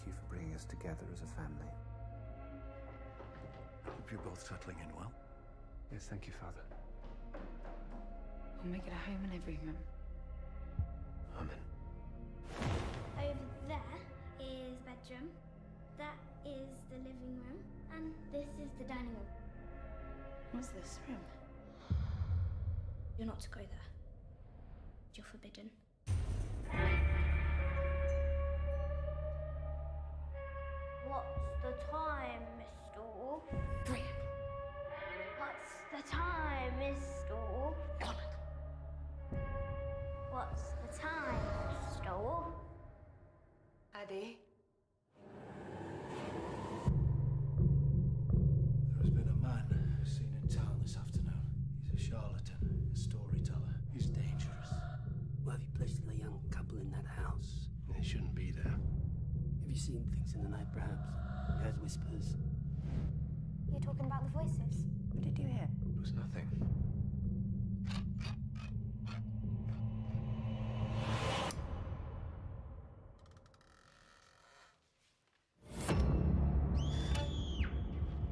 Thank you for bringing us together as a family. Hope you're both settling in well. Yes, thank you, Father. We'll make it a home in every room. Amen. Over there is bedroom. That is the living room. And this is the dining room. What's this room? You're not to go there. You're forbidden. What's the time, Mr. Wolf? 3. What's the time, Mr. Wolf? 1. What's the time, Mr. Wolf? Addy? There has been a man seen in town this afternoon. He's a charlatan, a storyteller. He's dangerous. Well, have you placed the young couple in that house? He shouldn't be there. Have you seen things in the night, perhaps? You heard whispers? You talking about the voices? What did you hear? It was nothing.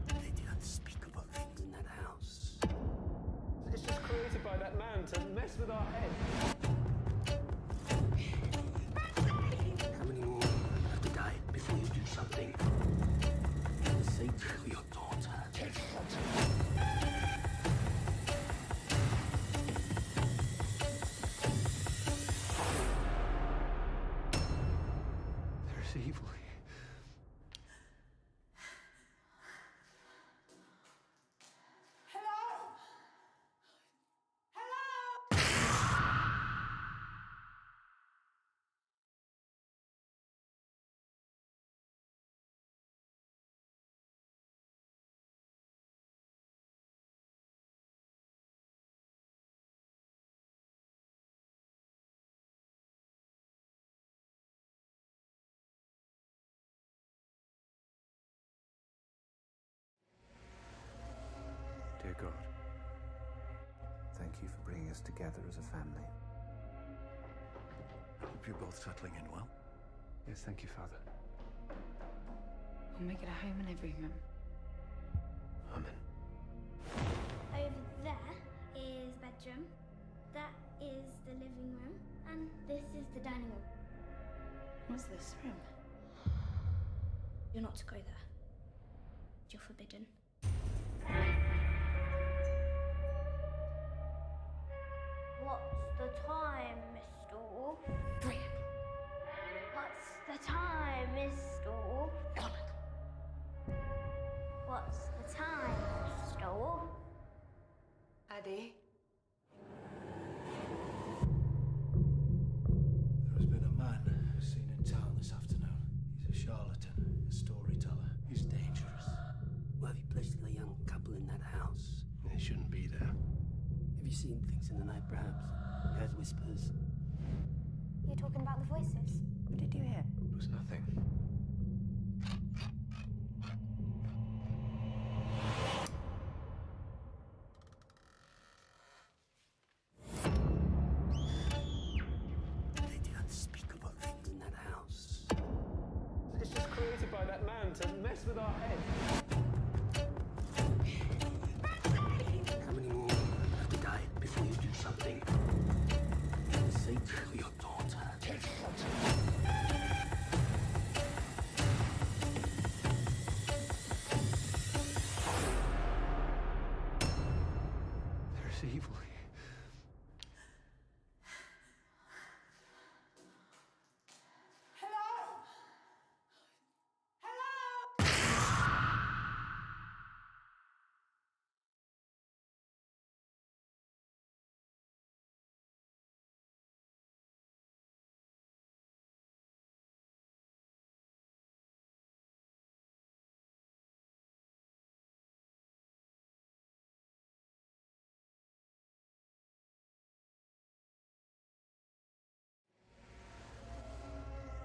They did unspeakable things in that house. It's just created by that man to mess with our head. How many more have to die before you do something? Say to your daughter. There's evil here. Dear God, thank you for bringing us together as a family. Hope you're both settling in well. Yes, thank you, Father. We'll make it a home in every room. Amen. Over there is bedroom. That is the living room. And this is the dining room. What's this room? You're not to go there. You're forbidden. What's the time, Mr. Wolf? 3. What's the time, Mr. Wolf? 1. What's the time, Mr. Wolf? Addy? There has been a man seen in town this afternoon. He's a charlatan, a storyteller. He's dangerous. Well, have you placed the young couple in that house? He shouldn't be there. Have you seen things in the night, perhaps? You heard whispers? You talking about the voices? What did you hear? It was nothing. They did unspeakable things in that house. It's just created by that man to mess with our head. How many more have to die before you do something? Say to your daughter. There's evil here.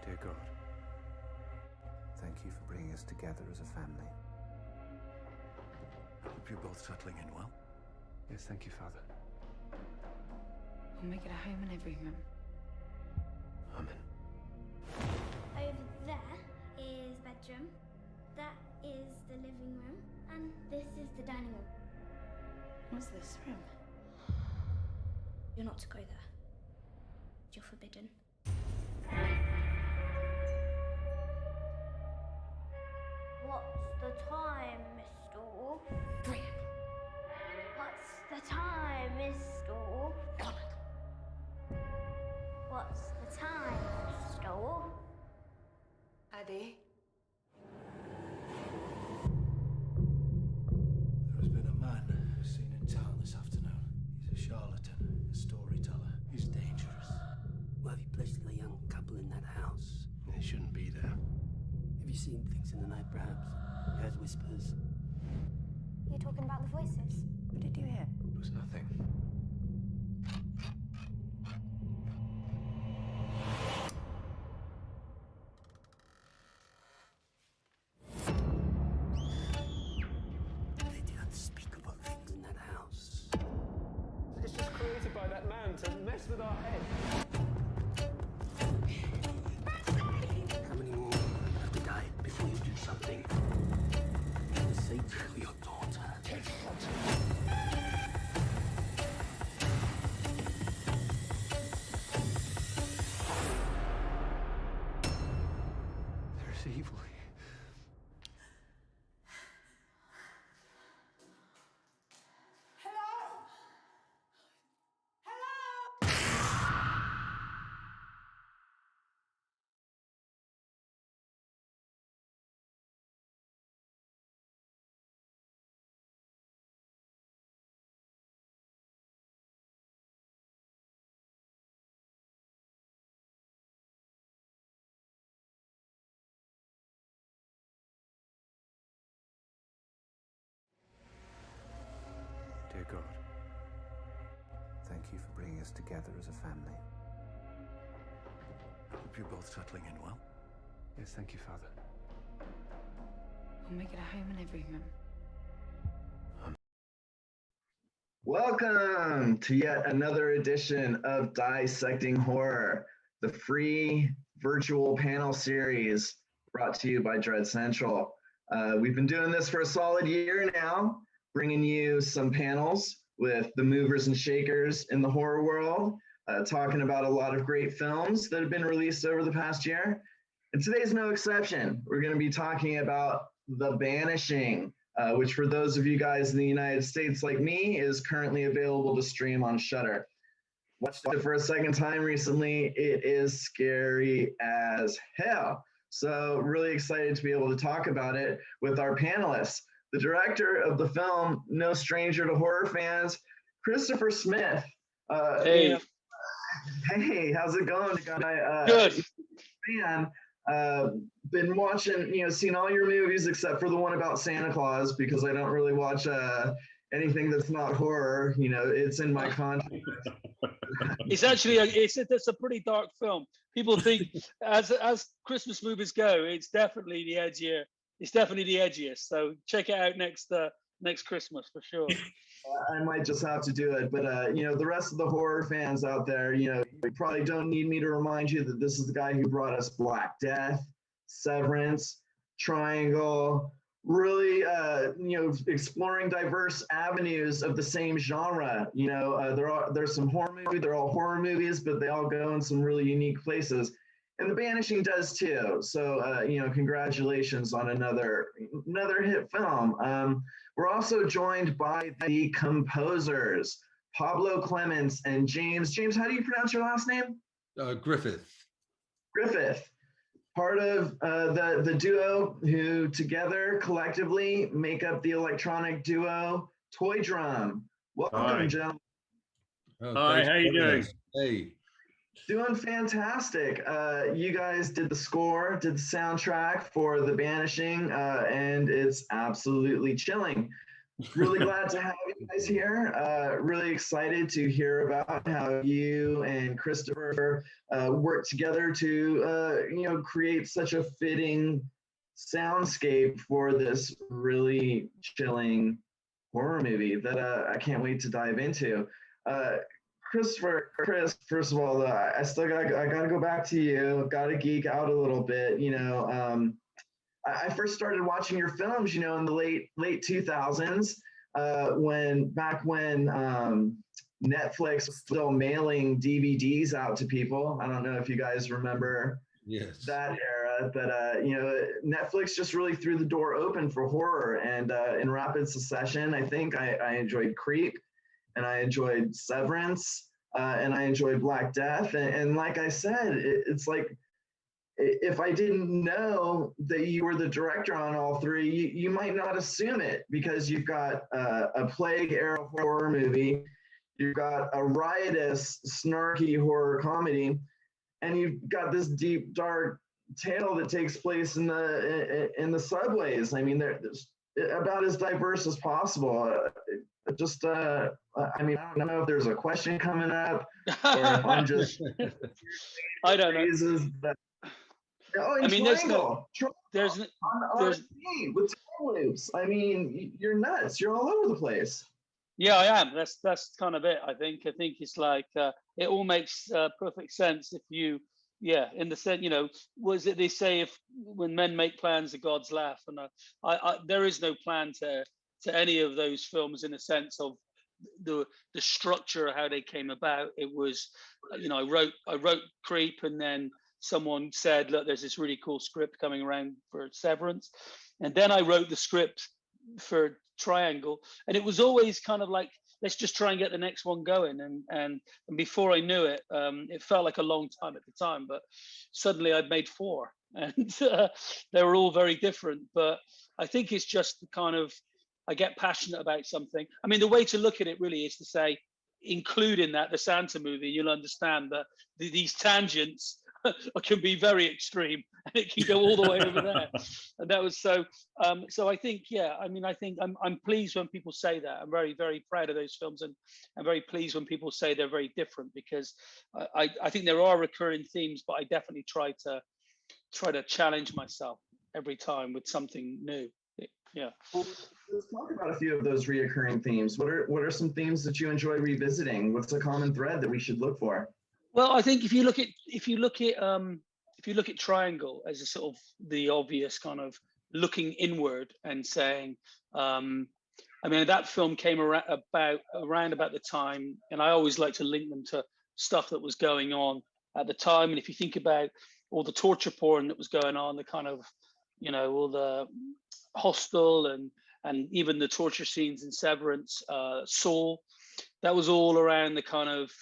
Dear God, thank you for bringing us together as a family. Hope you're both settling in well. Yes, thank you, Father. We'll make it a home in every room. Amen. Over there is And this is the dining room. What's this room? You're not to go there. You're forbidden. What's the time, Mr. Wolf? 3. What's the time, Mr. Wolf? What's the time, Mr. Wolf? Addy? There has been a man seen in town this afternoon. He's a charlatan, a storyteller. He's dangerous. Why have you placed a young couple in that house? They shouldn't be there. Have you seen things in the night, perhaps? You heard whispers? You're talking about the voices? What did you hear? It was nothing. They did unspeakable things in that house. It's just created by that man to mess with our heads. How many more have to die before you do something? The fate of your daughter. There's evil here. Dear God, thank you for bringing us together as a family. I hope you're both settling in well. Yes, thank you, Father. We'll make it a home in every room. Welcome to yet another edition of Dissecting Horror, the free virtual panel series brought to you by Dread Central. We've been doing this for a solid year now, bringing you some panels with the movers and shakers in the horror world, talking about a lot of great films that have been released over the past year. And today's no exception. We're going to be talking about The Banishing, which for those of you guys in the United States like me is currently available to stream on Shudder. Watched it for a second time recently. It is scary as hell. So really excited to be able to talk about it with our panelists. The director of the film, no stranger to horror fans, Christopher Smith. Hey. Hey, how's it going, guy? Good. Fan. Been watching, seen all your movies except for the one about Santa Claus because I don't really watch anything that's not horror. It's in my contract. It's actually it's a pretty dark film. People think as Christmas movies go, it's definitely the edgier. It's definitely the edgiest. So check it out next Christmas for sure. I might just have to do it, but the rest of the horror fans out there, you probably don't need me to remind you that this is the guy who brought us Black Death, Severance, Triangle, really, exploring diverse avenues of the same genre. There's some horror movies, they're all horror movies, but they all go in some really unique places. And The Banishing does too. So, congratulations on another hit film. We're also joined by the composers, Pablo, Clements, and James. James, how do you pronounce your last name? Griffith. Griffith. Part of the duo who together collectively make up the electronic duo Toydrum. Welcome, gentlemen. Hi, how you doing? Hey. Doing fantastic. You guys did the score, did the soundtrack for The Banishing, and it's absolutely chilling. Really glad to have you guys here. Really excited to hear about how you and Christopher worked together to, create such a fitting soundscape for this really chilling horror movie that I can't wait to dive into. Chris, first of all, I gotta go back to you. Got to geek out a little bit. I first started watching your films, you know, in the late 2000s, when Netflix was still mailing DVDs out to people. I don't know if you guys remember that era, but you know, Netflix just really threw the door open for horror. And in rapid succession, I think I enjoyed Creep, and I enjoyed Severance, and I enjoyed Black Death. And like I said, it's like, if I didn't know that you were the director on all three, you might not assume it, because you've got a plague era horror movie, you've got a riotous, snarky horror comedy, and you've got this deep, dark tale that takes place in the subways. I mean, they're about as diverse as possible. Just, I mean, I don't know if there's a question coming up, or if I'm just. I don't know. Oh, I mean, there's with time loops. I mean, you're nuts. You're all over the place. Yeah, I am. That's kind of it. I think it's like it all makes perfect sense if you, in the sense, you know, was it they say if when men make plans, the gods laugh, and there is no plan to any of those films in a sense of the structure, how they came about. It was, you know, I wrote Creep, and then someone said, look, there's this really cool script coming around for Severance. And then I wrote the script for Triangle. And it was always kind of like, let's just try and get the next one going. And before I knew it, it felt like a long time at the time, but suddenly I'd made 4. And they were all very different. But I think it's just the kind of, I get passionate about something. I mean, the way to look at it really is to say, include in that the Santa movie, you'll understand that these tangents can be very extreme, and it can go all the way over there. And that was so. So I think, I mean, I think I'm pleased when people say that. I'm very, very proud of those films, and I'm very pleased when people say they're very different, because I think there are recurring themes, but I definitely try to challenge myself every time with something new. Yeah. Well, let's talk about a few of those reoccurring themes. What are some themes that you enjoy revisiting? What's a common thread that we should look for? Well, I think if you look at Triangle as a sort of the obvious kind of looking inward and saying, I mean, that film came around about the time, and I always like to link them to stuff that was going on at the time. And if you think about all the torture porn that was going on, the kind of, you know, all the Hostel and even the torture scenes in Severance, Soul, that was all around the kind of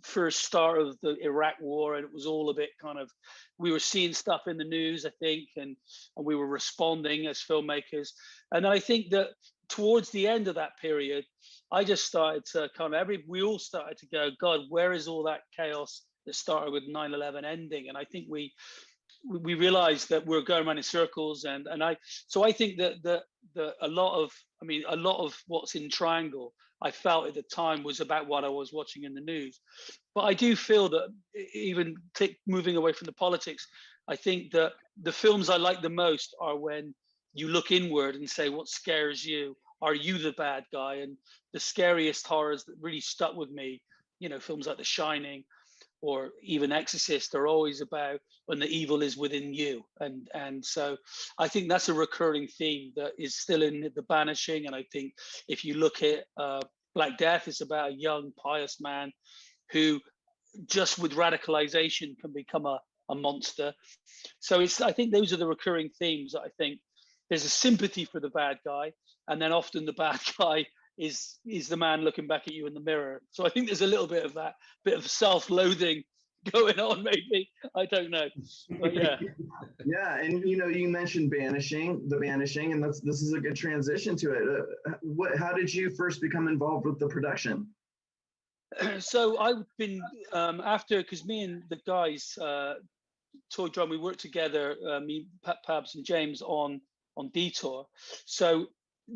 first start of the Iraq war, and it was all a bit kind of, we were seeing stuff in the news, I think, and we were responding as filmmakers. And I think that towards the end of that period, I just started to kind of we all started to go, God, where is all that chaos that started with 9/11 ending? And I think we realized that we're going around in circles, and I think that a lot of what's in Triangle, I felt at the time, was about what I was watching in the news. But I do feel that, even moving away from the politics, I think that the films I like the most are when you look inward and say, what scares you? Are you the bad guy? And the scariest horrors that really stuck with me, you know, films like The Shining or even Exorcist, are always about when the evil is within you. And so I think that's a recurring theme that is still in the Banishing. And I think if you look at Black Death, it's about a young, pious man who just with radicalization can become a monster. So I think those are the recurring themes that I think there's a sympathy for the bad guy. And then often the bad guy is the man looking back at you in the mirror. So I think there's a little bit of that, bit of self-loathing going on, maybe. I don't know. But yeah. Yeah, and you know, you mentioned the Banishing, and this is a good transition to it. How did you first become involved with the production? So I've been because me and the guys, Toydrum, we worked together, me, Pabs, and James on Detour. So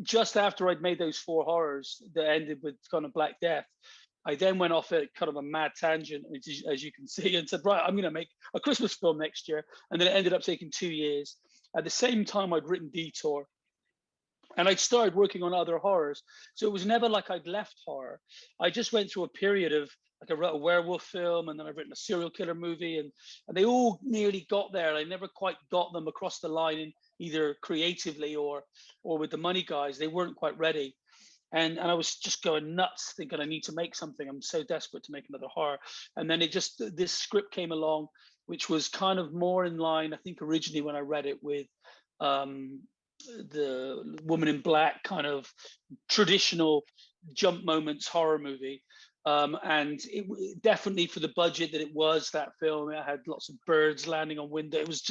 just after I'd made those 4 horrors that ended with kind of Black Death, I then went off at kind of a mad tangent, as you can see, and said, right, I'm going to make a Christmas film next year. And then it ended up taking 2 years. At the same time, I'd written Detour, and I'd started working on other horrors. So it was never like I'd left horror. I just went through a period of I wrote a werewolf film, and then I've written a serial killer movie, and they all nearly got there. I never quite got them across the line, in either creatively or with the money guys. They weren't quite ready. And I was just going nuts, thinking I need to make something. I'm so desperate to make another horror. And then this script came along, which was kind of more in line, I think, originally when I read it, with the Woman in Black kind of traditional jump moments horror movie. And it definitely, for the budget that it was, that film, it had lots of birds landing on windows.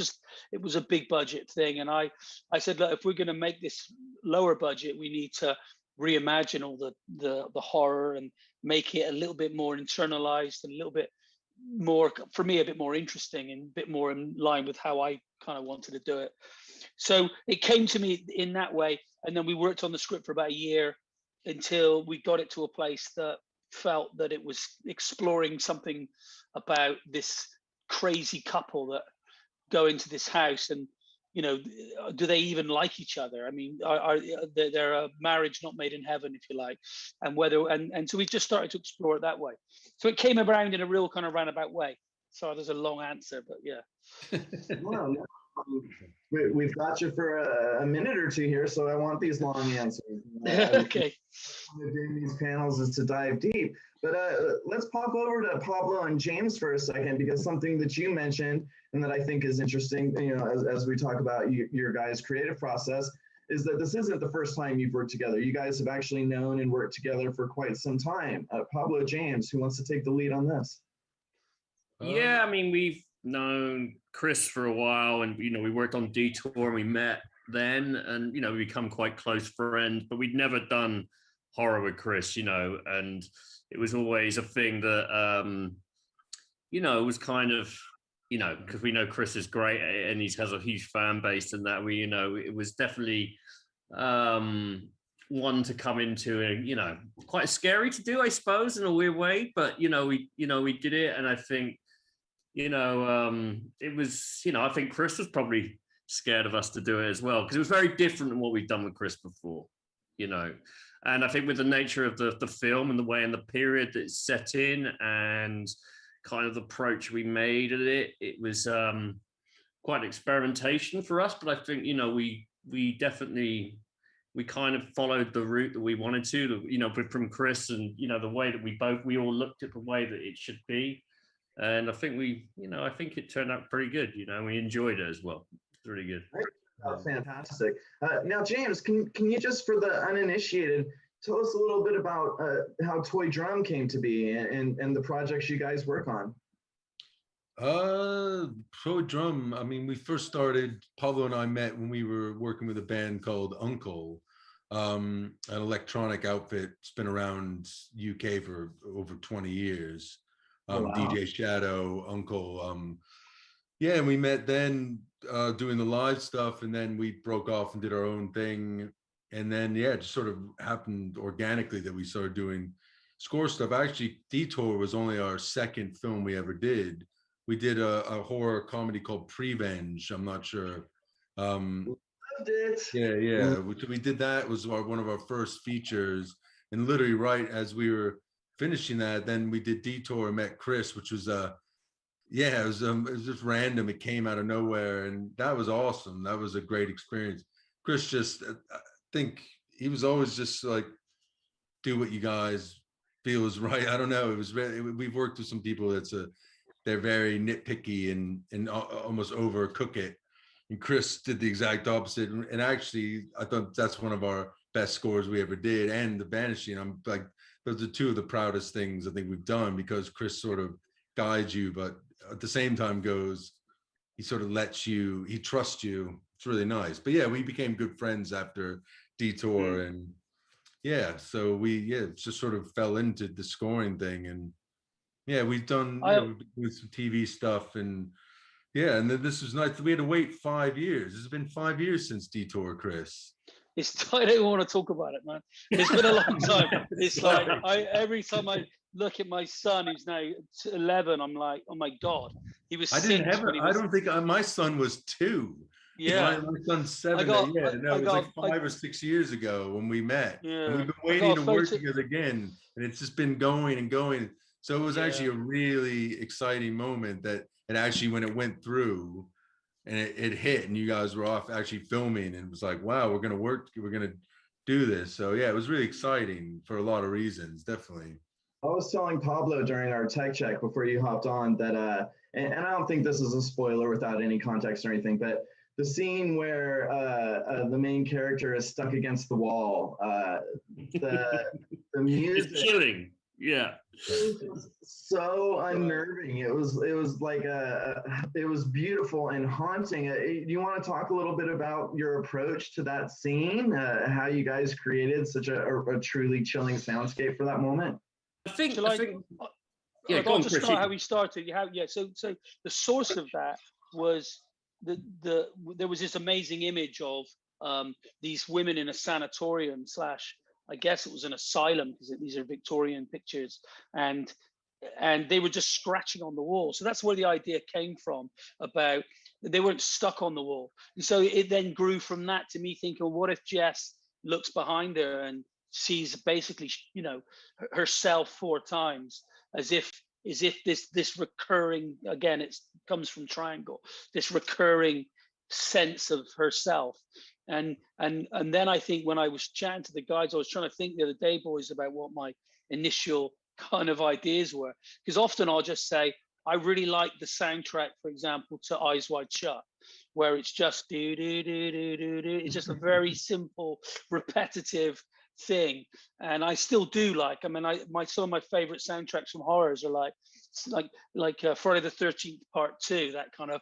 It was a big budget thing. And I said, look, if we're going to make this lower budget, we need to reimagine all the horror and make it a little bit more internalized and a little bit more, for me, a bit more interesting and a bit more in line with how I kind of wanted to do it. So it came to me in that way. And then we worked on the script for about a year until we got it to a place that felt that it was exploring something about this crazy couple that go into this house, and do they even like each other? I mean, are they're a marriage not made in heaven, if you like, and whether and so we just started to explore it that way. So it came around in a real kind of roundabout way. So there's a long answer, but yeah. Well, we've got you for a minute or two here, so I want these long answers. Okay. Doing these panels is to dive deep, but let's pop over to Pablo and James for a second, because something that you mentioned and that I think is interesting, as we talk about your guys' creative process, is that this isn't the first time you've worked together. You guys have actually known and worked together for quite some time. Pablo, James, who wants to take the lead on this? Yeah, I mean, we've known Chris for a while, and we worked on Detour, and we met then, and we become quite close friends, but we'd never done horror with Chris, and it was always a thing that it was kind of, because we know Chris is great and he has a huge fan base, and that it was definitely one to come into, and quite scary to do, I suppose, in a weird way, but we did it. And I think it was, I think Chris was probably scared of us to do it as well, because it was very different than what we've done with Chris before, and I think with the nature of the film and the way and the period that it's set in, and kind of the approach we made at it, it was quite experimentation for us. But I think we definitely kind of followed the route that we wanted to, from Chris, and the way that we all looked at the way that it should be. And I think I think it turned out pretty good. We enjoyed it as well. It's really good. Fantastic. Now, James, can you just, for the uninitiated, tell us a little bit about how Toydrum came to be, and the projects you guys work on? Toydrum, I mean, we first started, Pablo and I met when we were working with a band called Uncle, an electronic outfit. It's been around UK for over 20 years. Wow. DJ Shadow, Uncle. Yeah, and we met then doing the live stuff, and then we broke off and did our own thing. And then, yeah, it just sort of happened organically that we started doing score stuff. Actually, Detour was only our second film we ever did. We did a horror comedy called Prevenge. I'm not sure. Loved it. Yeah. We did that. It was one of our first features. And literally right as we were finishing that, then we did Detour and met Chris, which was it was just random. It came out of nowhere, and that was awesome. That was a great experience. Chris just, I think he was always just like, do what you guys feel is right. I don't know. It was we've worked with some people they're very nitpicky and almost overcook it. And Chris did the exact opposite. And actually, I thought that's one of our best scores we ever did. And the Banishing, I'm like, those are two of the proudest things I think we've done, because Chris sort of guides you, but at the same time he sort of lets you, he trusts you. It's really nice. But yeah, we became good friends after Detour, and yeah, so we just sort of fell into the scoring thing, and yeah, we've done with some TV stuff, and yeah, and then this was nice. We had to wait 5 years. It's been 5 years since Detour, Chris. I don't want to talk about it, man. It's been a long time. It's like every time I look at my son, who's now 11, I'm like, oh my God, he was. I don't think my son was 2. Yeah, my son's 7. It was like 5 or 6 years ago when we met. Yeah, and we've been waiting to work together again, and it's just been going and going. So it was actually a really exciting moment that it actually, when it went through and it hit and you guys were off actually filming, and it was like, wow, we're going to do this. So yeah, it was really exciting for a lot of reasons, definitely. I was telling Pablo during our tech check before you hopped on that, and I don't think this is a spoiler without any context or anything, but the scene where the main character is stuck against the wall, the music, it's chilling. Yeah, it was so unnerving. It was like it was beautiful and haunting. Do you want to talk a little bit about your approach to that scene? How you guys created such a truly chilling soundscape for that moment? I think. Yeah, go on, start how we started. So the source of that was there was this amazing image of these women in a sanatorium / I guess it was an asylum, because these are Victorian pictures, and they were just scratching on the wall. So that's where the idea came from, about they weren't stuck on the wall. And so it then grew from that to me thinking, well, what if Jess looks behind her and sees basically, you know, herself 4 times, as if this recurring, again, it comes from Triangle, this recurring sense of herself. And then I think when I was chatting to the guys, I was trying to think the other day, boys, about what my initial kind of ideas were, because often I'll just say, I really like the soundtrack, for example, to Eyes Wide Shut, where it's just do do do do do do. It's just a very simple, repetitive thing, and I still do like. I mean, some of my favorite soundtracks from horrors are like Friday the 13th Part 2, that kind of.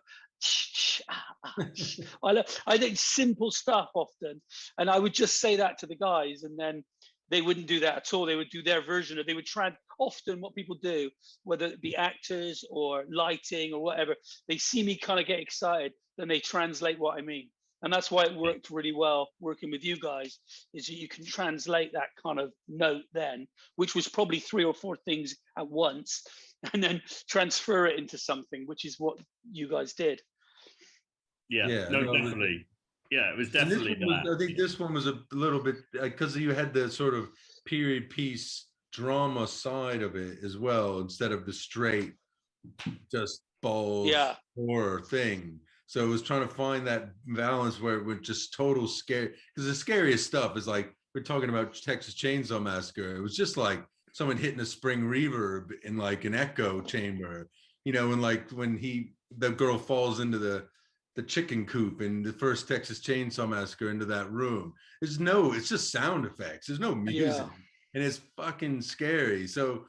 I think simple stuff often, and I would just say that to the guys, and then they wouldn't do that at all. They would do their version, or they would try. Often what people do, whether it be actors or lighting or whatever, they see me kind of get excited, then they translate what I mean. And that's why it worked really well working with you guys, is that you can translate that kind of note then, which was probably 3 or 4 things at once, and then transfer it into something, which is what you guys did. Yeah, definitely. Yeah, it was definitely that. I think this one was a little bit, because you had the sort of period piece drama side of it as well, instead of the straight, just balls horror thing. So it was trying to find that balance where it was just total scare. Because the scariest stuff is like, we're talking about Texas Chainsaw Massacre. It was just like someone hitting a spring reverb in like an echo chamber, you know, and like when the girl falls into the chicken coop in the first Texas Chainsaw Massacre, into that room. It's just sound effects. There's no music. And it's fucking scary. So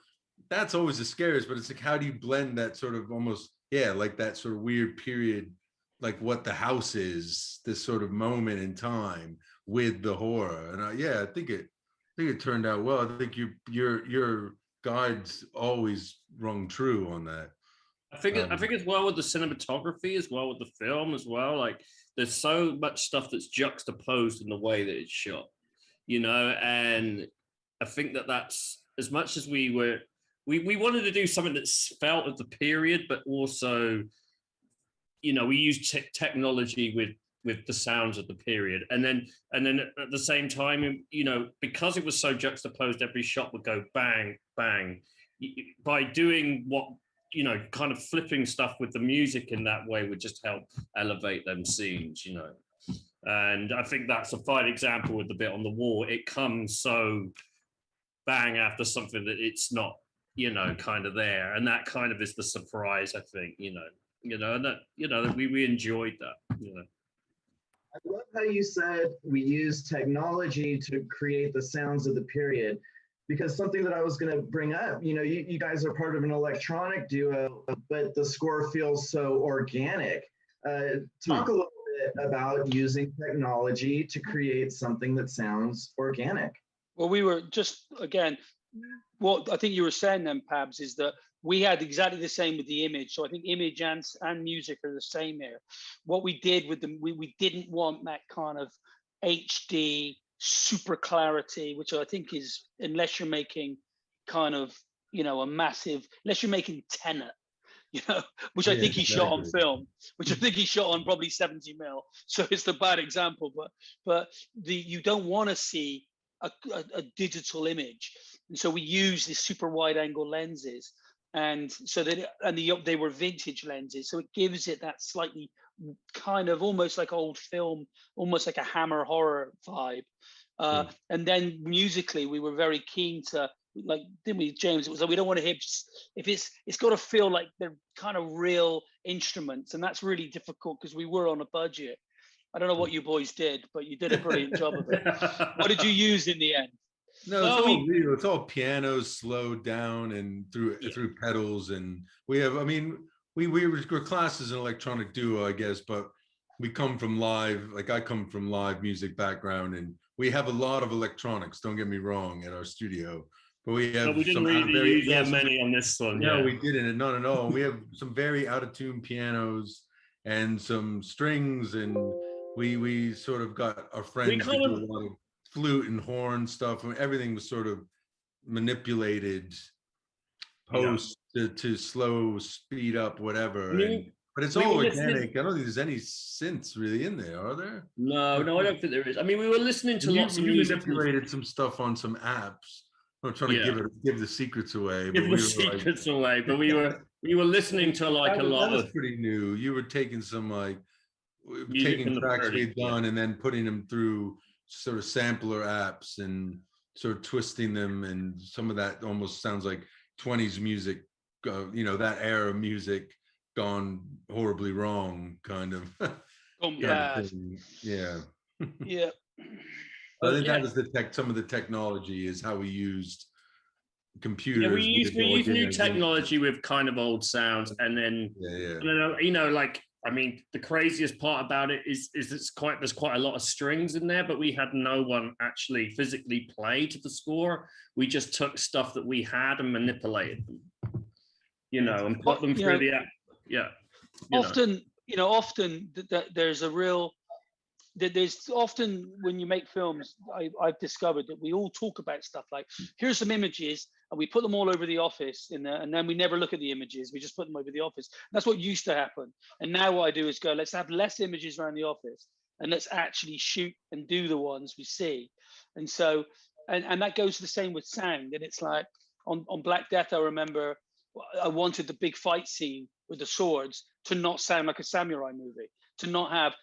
that's always the scariest, but it's like, how do you blend that sort of almost, like that sort of weird period, like what the house is, this sort of moment in time with the horror. And I think it turned out well. I think your guides always rung true on that. I think as well with the cinematography, as well with the film as well. Like there's so much stuff that's juxtaposed in the way that it's shot, you know. And I think that's, as much as we wanted to do something that felt of the period, but also, you know, we used technology with the sounds of the period, and then at the same time, you know, because it was so juxtaposed, every shot would go bang bang. By doing what, you know, kind of flipping stuff with the music in that way would just help elevate them scenes, you know. And I think that's a fine example with the bit on the wall. It comes so bang after something that it's not, you know, kind of there, and that kind of is the surprise, I think, you know, and that, you know, that we enjoyed that, you know. I love how you said we use technology to create the sounds of the period, because something that I was going to bring up, you know, you guys are part of an electronic duo, but the score feels so organic. Talk a little bit about using technology to create something that sounds organic. Well, we were just, again, what I think you were saying then, Pabs, is that we had exactly the same with the image. So I think image and music are the same here. What we did with them, we didn't want that kind of HD super clarity, which I think is, unless you're making kind of, you know, a massive, unless you're making Tenet, you know, which I think he shot on film, which I think he shot on probably 70 mil. So it's the bad example, but you don't want to see a digital image. And so we use these super wide angle lenses and so that they were vintage lenses, so it gives it that slightly kind of almost like old film, almost like a Hammer horror vibe. And then musically, we were very keen to, like, didn't we, James? It was like, we don't want to hear, if it's got to feel like they're kind of real instruments, and that's really difficult because we were on a budget. I don't know what you boys did, but you did a brilliant job of it. What did you use in the end? No, it's all real. It's all pianos slowed down and through pedals, and we have. I mean, we're classes in electronic duo, I guess, but we come from live. Like, I come from live music background, and we have a lot of electronics. Don't get me wrong, at our studio, but we have. No, we didn't really use that many on this one. No, we didn't. Not at all. We have some very out of tune pianos and some strings, and we sort of got our friends to do a lot of flute and horn stuff, and everything was sort of manipulated post to slow, speed up, whatever. But it's all organic. I don't think there's any synths really in there, are there? No, I don't think there is. I mean, we were listening to lots of music. Manipulated some stuff on some apps. I'm not trying to give the secrets away. But we were listening to like a lot of. Pretty new. You were taking some taking tracks we'd done and then putting them through sort of sampler apps and sort of twisting them, and some of that almost sounds like 20s music, that era of music gone horribly wrong, kind of. Bad. Yeah. Yeah. I think that was some of the technology is how we used computers. Yeah, we used new technology with kind of old sounds, and then like, I mean, the craziest part about it is there's quite a lot of strings in there, but we had no one actually physically play to the score. We just took stuff that we had and manipulated them, and put them through the app. Yeah. Often there's often when you make films, I've discovered that we all talk about stuff like, here's some images, and we put them all over the office and then we never look at the images. We just put them over the office. That's what used to happen. And now what I do is go, let's have less images around the office and let's actually shoot and do the ones we see. And so, and that goes the same with sound. And it's like on Black Death, I remember I wanted the big fight scene with the swords to not sound like a samurai movie, to not have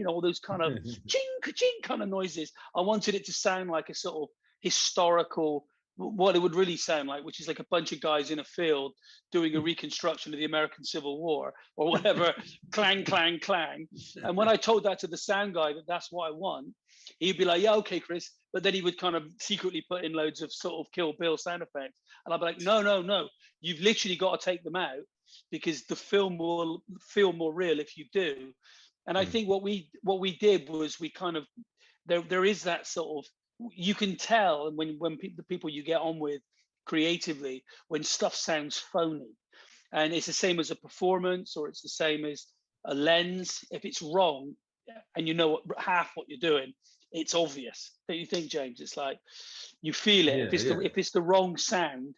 all those kind of ching ka-ching kind of noises. I wanted it to sound like a sort of historical, what it would really sound like, which is like a bunch of guys in a field doing a reconstruction of the American Civil War or whatever. Clang, clang, clang. And when I told that to the sound guy that that's what I want, he'd be like, yeah, okay, Chris. But then he would kind of secretly put in loads of sort of Kill Bill sound effects. And I'd be like, no. You've literally got to take them out because the film will feel more real if you do. And I think what we did was we kind of, there is that sort of, you can tell when the people you get on with creatively, when stuff sounds phony. And it's the same as a performance, or it's the same as a lens. If it's wrong and you know half what you're doing, it's obvious. Don't you think, James? It's like you feel it. If it's the wrong sound,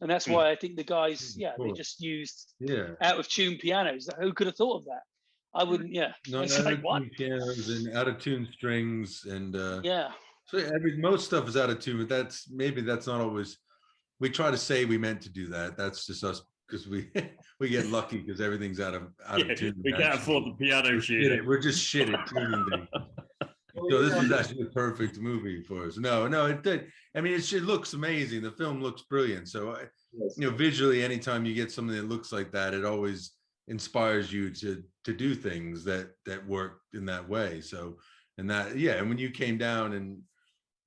and that's why I think the guys, they just used out of tune pianos. Who could have thought of that? I wouldn't. Yeah, no, it's like what? Pianos and out of tune strings and So most stuff is out of tune, but that's not always. We try to say we meant to do that. That's just us because we get lucky because everything's out of tune. We can't afford the piano shooting. We're just shit at tuning things. So this is actually a perfect movie for us. No, it did. I mean, it looks amazing. The film looks brilliant. So, visually, anytime you get something that looks like that, it always inspires you to do things that work in that way. So, and when you came down and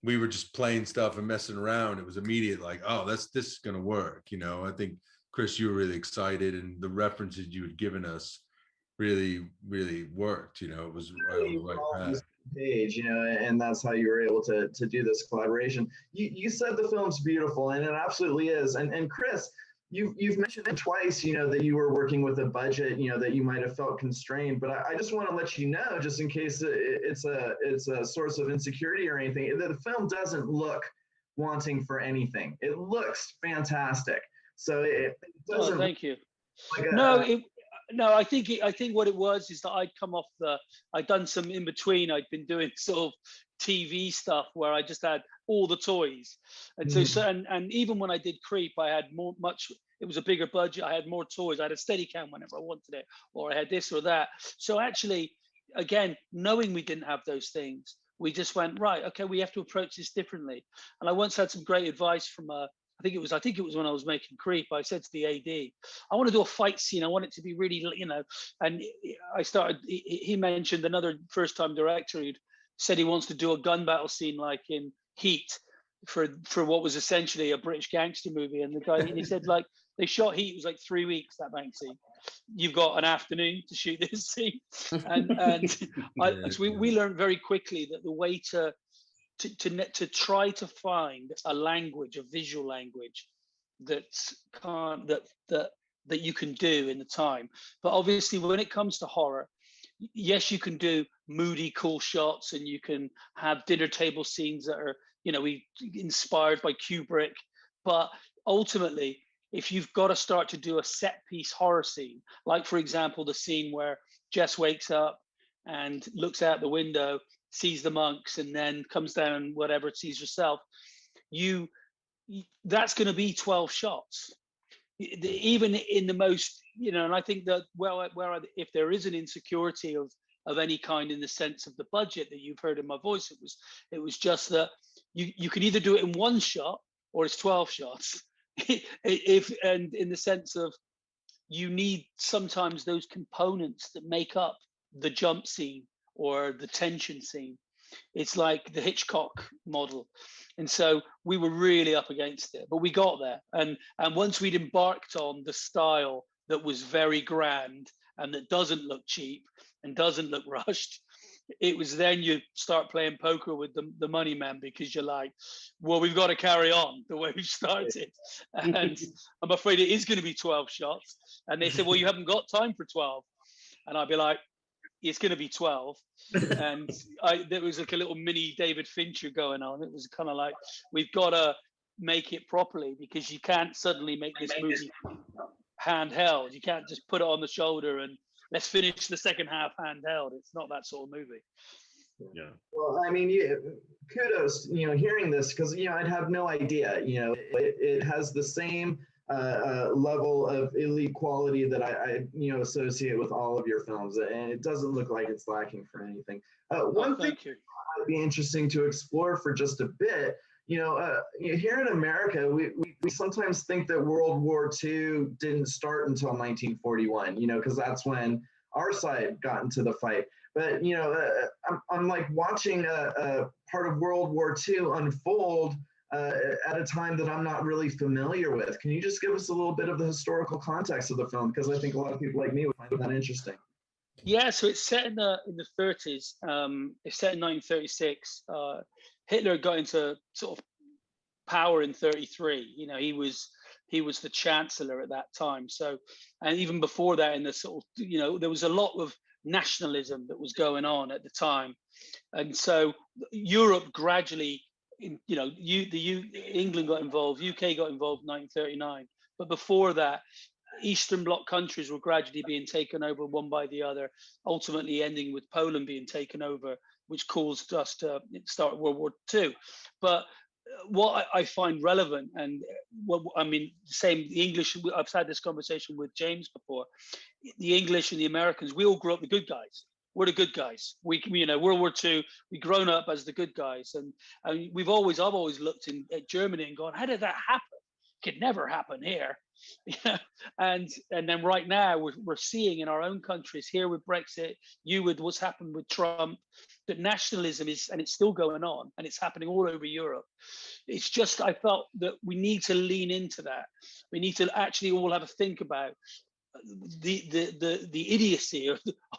we were just playing stuff and messing around, it was immediate like, oh, this is going to work. I think, Chris, you were really excited, and the references you had given us really, really worked. It was right on the right path. Page, and that's how you were able to do this collaboration. You said the film's beautiful, and it absolutely is. And Chris, you've mentioned it twice, that you were working with a budget, that you might have felt constrained. But I just want to let you know, just in case it's a source of insecurity or anything, that the film doesn't look wanting for anything. It looks fantastic. So it doesn't. Oh, thank you. Like No, I think what it was is that I'd done some in between. I'd been doing sort of TV stuff where I just had all the toys, and and even when I did Creep, I had it was a bigger budget. I had more toys. I had a Steadicam whenever I wanted it, or I had this or that. So actually, again, knowing we didn't have those things, we just went, right, okay, we have to approach this differently. And I once had some great advice from I think it was when I was making Creep. I said to the AD, I want to do a fight scene. I want it to be really, and he mentioned another first-time director who'd said he wants to do a gun battle scene like in Heat for what was essentially a British gangster movie. And the guy, and he said, like, they shot Heat, it was like 3 weeks, that bank scene. You've got an afternoon to shoot this scene. And so we learned very quickly that the way to try to find a language, a visual language that you can do in the time. But obviously when it comes to horror, yes, you can do moody, cool shots, and you can have dinner table scenes that are, we inspired by Kubrick. But ultimately, if you've got to start to do a set piece horror scene, like for example, the scene where Jess wakes up and looks out the window, sees the monks, and then comes down, whatever, sees herself, that's going to be 12 shots. Even in the most, and I think that if there is an insecurity of any kind in the sense of the budget that you've heard in my voice, it was just that you can either do it in one shot or it's 12 shots. And in the sense of you need sometimes those components that make up the jump scene or the tension scene. It's like the Hitchcock model. And so we were really up against it, but we got there. And once we'd embarked on the style that was very grand and that doesn't look cheap and doesn't look rushed, it was then you start playing poker with the money man, because you're like, well, we've got to carry on the way we started. And I'm afraid it is going to be 12 shots. And they said, well, you haven't got time for 12. And I'd be like, it's going to be 12. And there was like a little mini David Fincher going on. It was kind of like, we've got to make it properly, because you can't suddenly make this movie handheld. You can't just put it on the shoulder and let's finish the second half handheld. It's not that sort of movie. Yeah. Well, I mean, kudos, hearing this, because, I'd have no idea, it has the same level of elite quality that I associate with all of your films, and it doesn't look like it's lacking for anything. One thing might be interesting to explore for just a bit, here in America, we sometimes think that World War II didn't start until 1941, because that's when our side got into the fight. But, I'm like watching a part of World War II unfold at a time that I'm not really familiar with. Can you just give us a little bit of the historical context of the film? Because I think a lot of people like me would find that interesting. Yeah, so it's set in the 30s. It's set in 1936. Hitler got into sort of power in 33. He was the chancellor at that time. So, and even before that, in the sort of, there was a lot of nationalism that was going on at the time. And so Europe gradually, England got involved, UK got involved in 1939. But before that, Eastern Bloc countries were gradually being taken over one by the other, ultimately ending with Poland being taken over, which caused us to start World War II. But what I find relevant, and the English, I've had this conversation with James before, the English and the Americans, we all grew up the good guys. We're the good guys. World War II, we grown up as the good guys. And I've always looked at Germany and gone, how did that happen? It could never happen here. And then right now we're seeing in our own countries, here with Brexit, with what's happened with Trump, that nationalism is, and it's still going on, and it's happening all over Europe. It's just, I felt that we need to lean into that. We need to actually all have a think about the idiocy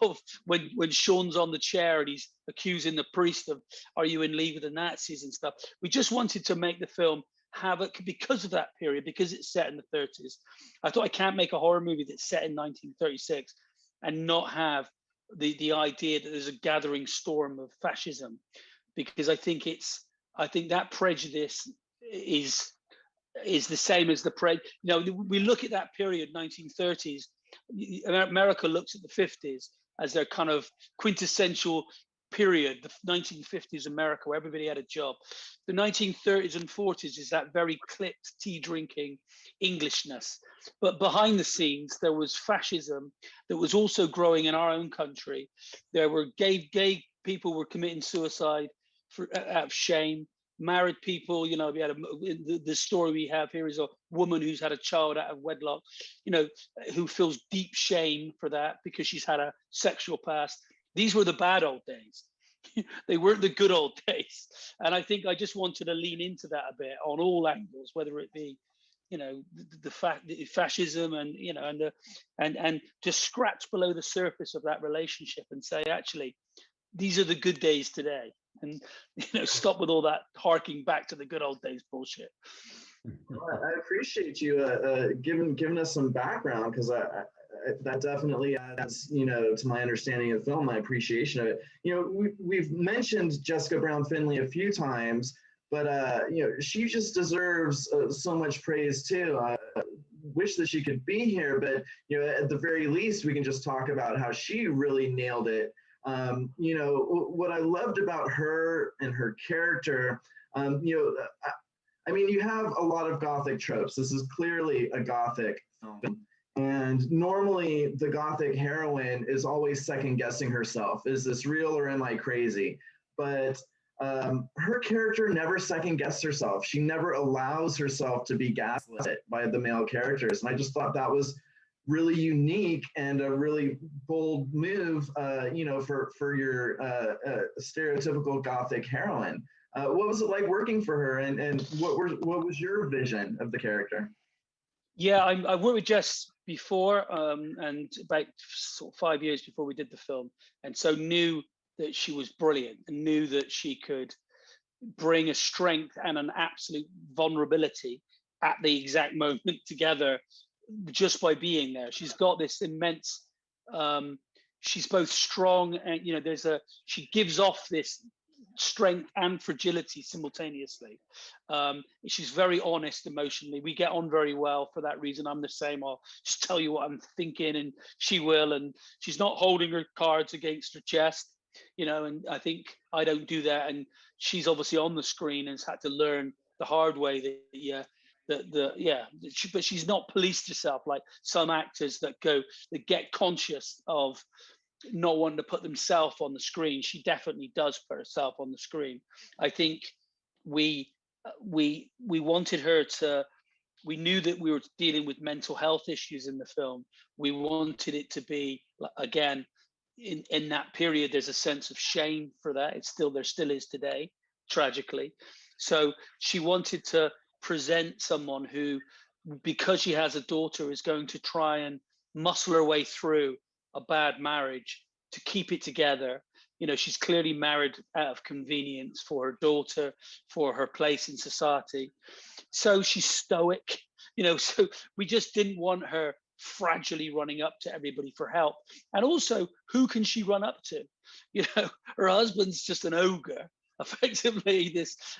of when Sean's on the chair and he's accusing the priest of, are you in league with the Nazis and stuff. We just wanted to make the film have it because of that period, because it's set in the 30s. I thought, I can't make a horror movie that's set in 1936 and not have the idea that there's a gathering storm of fascism, because I think that prejudice is the same as the we look at that period, 1930s, America looks at the 50s as their kind of quintessential period, the 1950s America, where everybody had a job. The 1930s and 40s is that very clipped, tea drinking Englishness. But behind the scenes, there was fascism that was also growing in our own country. There were gay people were committing suicide out of shame. Married people, you know, we had the story we have here is a woman who's had a child out of wedlock, you know, who feels deep shame for that because she's had a sexual past. These were the bad old days. They weren't the good old days. And I think I just wanted to lean into that a bit on all angles, whether it be, you know, the fascism and, you know, and just scratch below the surface of that relationship and say, actually, these are the good days today. And, you know, stop with all that harking back to the good old days bullshit. I appreciate you giving us some background, because that definitely adds, you know, to my understanding of film, my appreciation of it. You know, we've mentioned Jessica Brown Findlay a few times, but you know, she just deserves so much praise too. Wish that she could be here, but you know, at the very least, we can just talk about how she really nailed it. You know, what I loved about her and her character, you know, I mean, you have a lot of Gothic tropes. This is clearly a Gothic film. And normally the Gothic heroine is always second guessing herself. Is this real or am I crazy? But her character never second guessed herself. She never allows herself to be gaslit by the male characters. And I just thought that was really unique and a really bold move, you know, for your stereotypical Gothic heroine. What was it like working for her, and what was your vision of the character? Yeah, I worked with Jess before, and about sort of 5 years before we did the film, and so knew that she was brilliant and knew that she could bring a strength and an absolute vulnerability at the exact moment together just by being there. She's got this immense, she's both strong and, you know, she gives off this strength and fragility simultaneously. She's very honest emotionally. We get on very well for that reason. I'm the same. I'll just tell you what I'm thinking, and she will. And she's not holding her cards against her chest, you know, and I think I don't do that. And she's obviously on the screen and has had to learn the hard way but she's not policed herself like some actors that get conscious of not wanting to put themselves on the screen. She definitely does put herself on the screen. I think we wanted her to, we knew that we were dealing with mental health issues in the film. We wanted it to be, again, in that period, there's a sense of shame for that. There still is today, tragically. So she wanted to present someone who, because she has a daughter, is going to try and muscle her way through a bad marriage to keep it together. You know, she's clearly married out of convenience for her daughter, for her place in society. So she's stoic, you know, so we just didn't want her fragilely running up to everybody for help. And also, who can she run up to? You know, her husband's just an ogre. Effectively,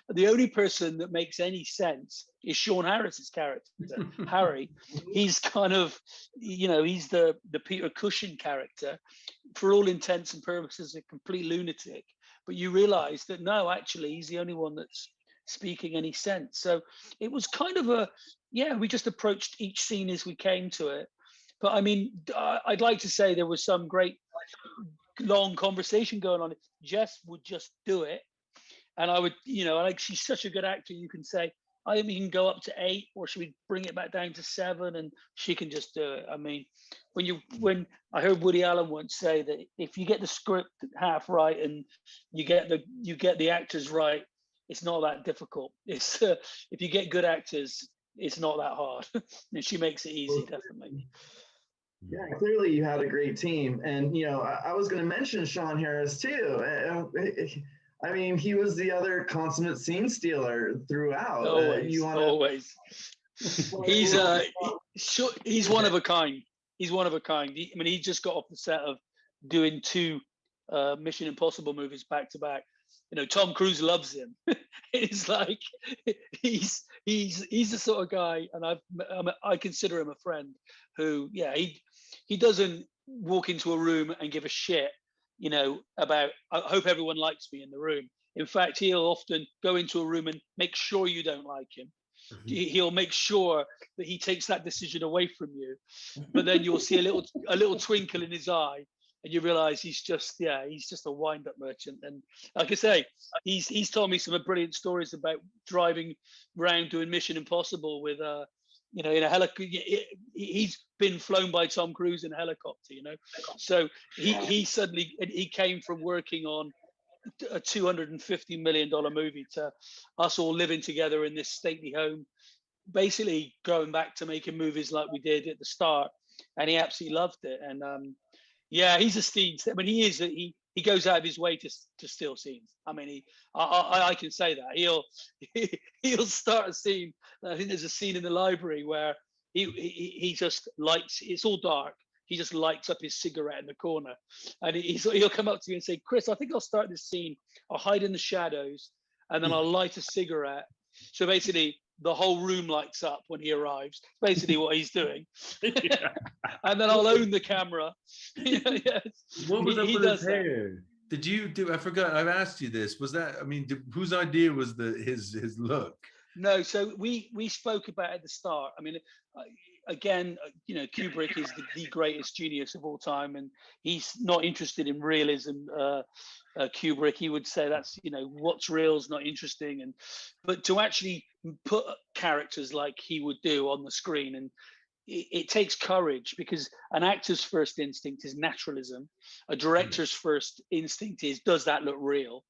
the only person that makes any sense is Sean Harris's character, Harry. He's kind of, you know, he's the Peter Cushing character, for all intents and purposes, a complete lunatic. But you realize that no, actually, he's the only one that's speaking any sense. So it was kind of we just approached each scene as we came to it. But I mean, I'd like to say there was some great long conversation going on. Jess would just do it. And I would, you know, like, she's such a good actor. You can say, I mean, you can go up to 8, or should we bring it back down to 7? And she can just do it. I mean, when I heard Woody Allen once say that if you get the script half right and you get the actors right, it's not that difficult. It's if you get good actors, it's not that hard. And she makes it easy, definitely. Yeah, clearly you had a great team. And, you know, I was going to mention Sean Harris too. I mean, he was the other consummate scene stealer throughout. Always. He's one of a kind. He's one of a kind. I mean, he just got off the set of doing 2 Mission Impossible movies back to back. You know, Tom Cruise loves him. It's like he's the sort of guy, and I consider him a friend who, he doesn't walk into a room and give a shit, you know, about I hope everyone likes me in the room. In fact, he'll often go into a room and make sure you don't like him. He'll make sure that he takes that decision away from you. But then you'll see a little twinkle in his eye, and you realize he's just a wind-up merchant. And like I say, he's told me some brilliant stories about driving around doing Mission Impossible with you know, in a helicopter. He's been flown by Tom Cruise in a helicopter, you know. So he came from working on a $250 million movie to us all living together in this stately home, basically going back to making movies like we did at the start, and he absolutely loved it. And yeah, he's a steed. I mean, he goes out of his way to steal scenes. I mean, I can say that he'll start a scene. I think there's a scene in the library where he just lights. It's all dark. He just lights up his cigarette in the corner, and he'll come up to me and say, "Chris, I think I'll start this scene. I'll hide in the shadows, and then I'll light a cigarette." So basically, the whole room lights up when he arrives. Basically, what he's doing, and then I'll own the camera. What was up with his hair? Did you do? I forgot. I've asked you this. Was that? I mean, whose idea was his look? No, so we spoke about it at the start. I mean, again, you know, Kubrick is the greatest genius of all time, and he's not interested in realism. Kubrick, he would say that's, you know, what's real is not interesting, but to actually put characters like he would do on the screen, and it takes courage, because an actor's first instinct is naturalism. A director's first instinct is, does that look real?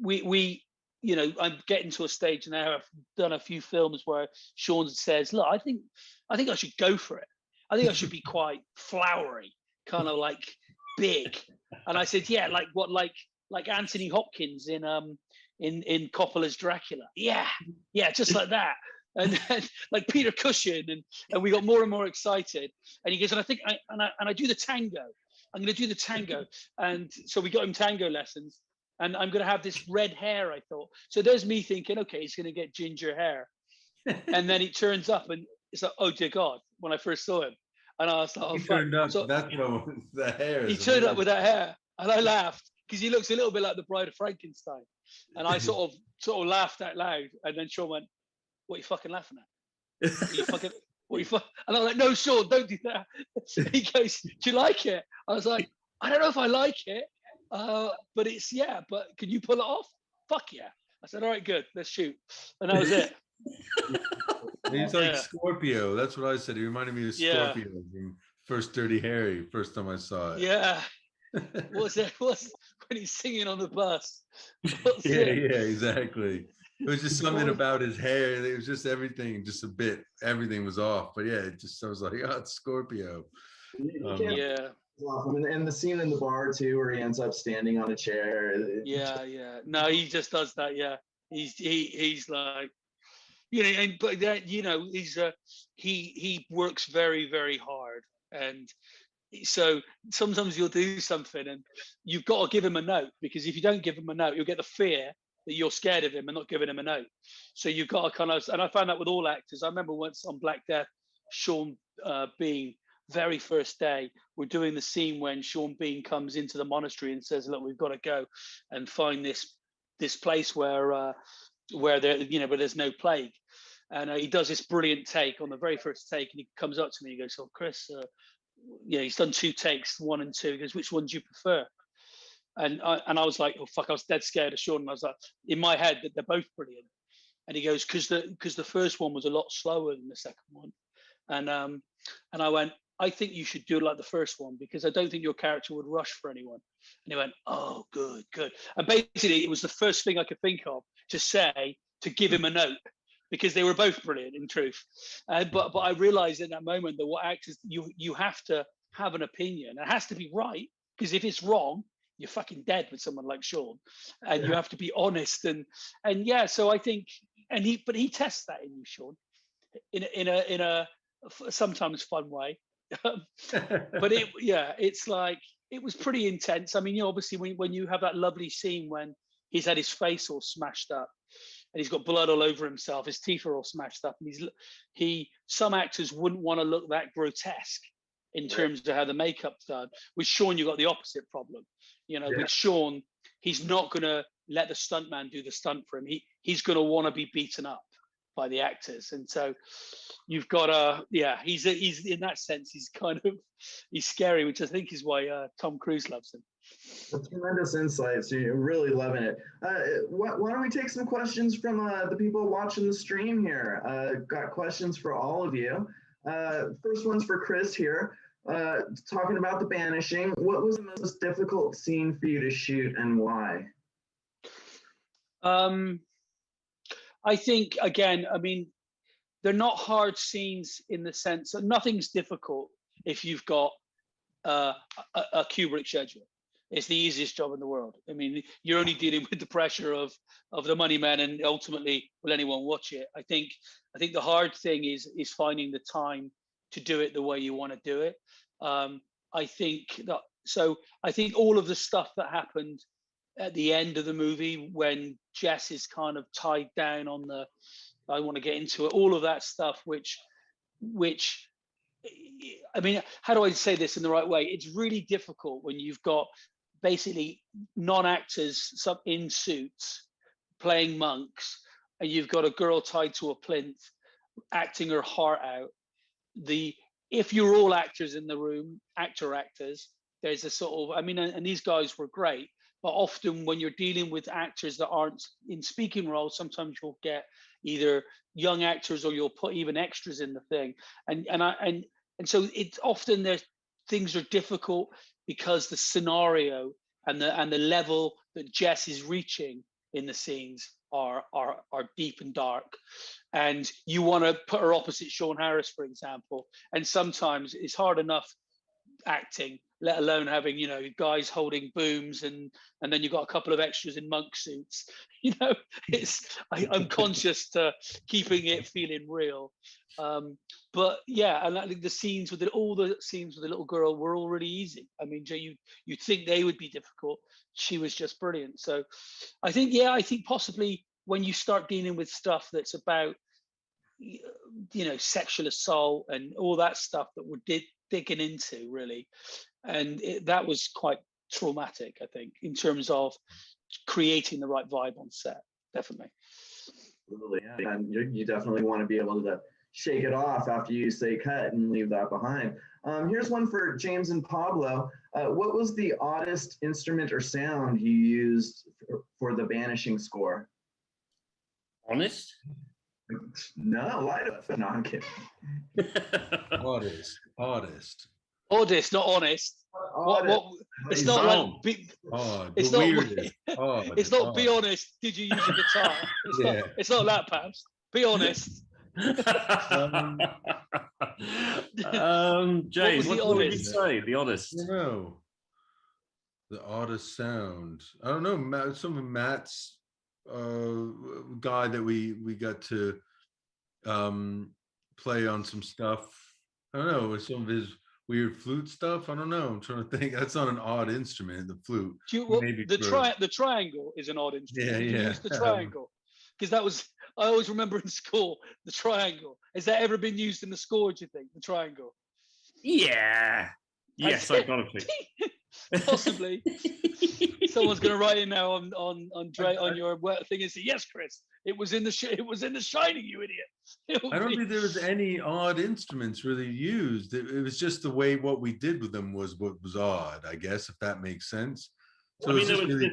We you know, I'm getting to a stage now. I've done a few films where Sean says, "Look, I think I should go for it. I think I should be quite flowery, kind of like big." And I said, "Yeah, like what, like Anthony Hopkins in Coppola's Dracula. Yeah, just like that." And then, like Peter Cushing, and we got more and more excited. And he goes, "And I think I do the tango. I'm going to do the tango." And so we got him tango lessons. And I'm going to have this red hair, I thought. So there's me thinking, okay, he's going to get ginger hair. And then he turns up and it's like, oh, dear God, when I first saw him. And I was like, oh, he fuck. turned up, so that's what the hair. He turned up with that hair. And I laughed because he looks a little bit like the Bride of Frankenstein. And I sort of laughed out loud. And then Sean went, "What are you fucking laughing at? And I'm like, "No, Sean, don't do that." He goes, "Do you like it?" I was like, "I don't know if I like it. But it's, yeah, but can you pull it off?" "Fuck yeah." I said, "All right, good, let's shoot." And that was it. He's like Scorpio. That's what I said. He reminded me of Scorpio from First Dirty Harry, first time I saw it. Yeah. What's when he's singing on the bus? Yeah, exactly. It was just something about his hair. It was just everything, just a bit. Everything was off. But yeah, I was like, "Oh, it's Scorpio." Yeah. And the scene in the bar too, where he ends up standing on a chair. Yeah. No, he just does that. Yeah, he's like, you know, but that, you know, he works very, very hard, and so sometimes you'll do something and you've got to give him a note, because if you don't give him a note, you'll get the fear that you're scared of him and not giving him a note. So you've got to kind of, and I found that with all actors. I remember once on Black Death, Sean Bean, very first day, we're doing the scene when Sean Bean comes into the monastery and says, "Look, we've got to go and find this place where there, you know, but there's no plague." And he does this brilliant take on the very first take, and he comes up to me, he goes, "Oh, Chris, you know, he's done 2 takes, 1 and 2. He goes, which one do you prefer?" And I was like, oh fuck, I was dead scared of Sean. And I was like, in my head, that they're both brilliant. And he goes, because the first one was a lot slower than the second one. And I went, "I think you should do it like the first one, because I don't think your character would rush for anyone." And he went, "Oh, good." And basically, it was the first thing I could think of to say to give him a note, because they were both brilliant in truth. But I realized in that moment that what actors, you have to have an opinion. It has to be right, because if it's wrong, you're fucking dead with someone like Sean. And you have to be honest. And yeah, so I think, but he tests that in you, Sean, in a sometimes fun way. But it's like, it was pretty intense. I mean, you know, obviously when you have that lovely scene when he's had his face all smashed up and he's got blood all over himself, his teeth are all smashed up, and some actors wouldn't want to look that grotesque. in terms of how the makeup's done. With Sean, you got the opposite problem. You know, with Sean, he's not going to let the stuntman do the stunt for him. He's going to want to be beaten up by the actors, and so you've got he's in that sense he's scary, which I think is why Tom Cruise loves him. That's tremendous insight. So you're really loving it. Why don't we take some questions from the people watching the stream here? Got questions for all of you. First one's for Chris here. Talking about the Banishing, what was the most difficult scene for you to shoot and why? I think, again, I mean, they're not hard scenes in the sense that nothing's difficult if you've got a Kubrick schedule. It's the easiest job in the world. I mean, you're only dealing with the pressure of the money man, and ultimately, will anyone watch it? I think the hard thing is finding the time to do it the way you want to do it. I think all of the stuff that happened at the end of the movie when Jess is kind of tied down on the, I want to get into it, all of that stuff, which I mean, how do I say this in the right way? It's really difficult when you've got basically non-actors in suits playing monks, and you've got a girl tied to a plinth acting her heart out. If you're all actors in the room, actors, there's a sort of, I mean, and these guys were great, but often when you're dealing with actors that aren't in speaking roles, sometimes you'll get either young actors or you'll put even extras in the thing. And so it's often things are difficult because the scenario and the level that Jess is reaching in the scenes are deep and dark, and you want to put her opposite Sean Harris, for example, and sometimes it's hard enough acting, let alone having, you know, guys holding booms and then you've got a couple of extras in monk suits. You know, I'm conscious to keeping it feeling real. But yeah, and I think all the scenes with the little girl were all really easy. I mean, you'd think they would be difficult. She was just brilliant. So I think possibly when you start dealing with stuff that's about, you know, sexual assault and all that stuff that we're digging into, really, and that was quite traumatic, I think, in terms of creating the right vibe on set. Definitely. Absolutely, yeah. And you definitely want to be able to shake it off after you say cut and leave that behind. Here's one for James and Pablo. What was the oddest instrument or sound you used for the Banishing score? Honest? No, light up. No, I'm kidding. Oddest. Oddest, not honest. What? It's not like it's not. It's not. Be honest. Did you use a guitar? It's not that, Pabs. Be honest. James, what did you say? The Oddest. No. The oddest sound. I don't know. Some of Matt's guy that we got to play on some stuff. I don't know, some of his weird flute stuff. I don't know. I'm trying to think. That's not an odd instrument, the flute. The triangle is an odd instrument. Yeah. Use the triangle, because that was, I always remember in school, the triangle. Has that ever been used in the score, do you think, the triangle? Yeah. Yes, I got it. Possibly. Someone's going to write in now on your thing and say, yes, Chris, it was in the Shining, you idiot. I don't think there was any odd instruments really used. It was just the way what we did with them was what was odd, I guess, if that makes sense. So I mean,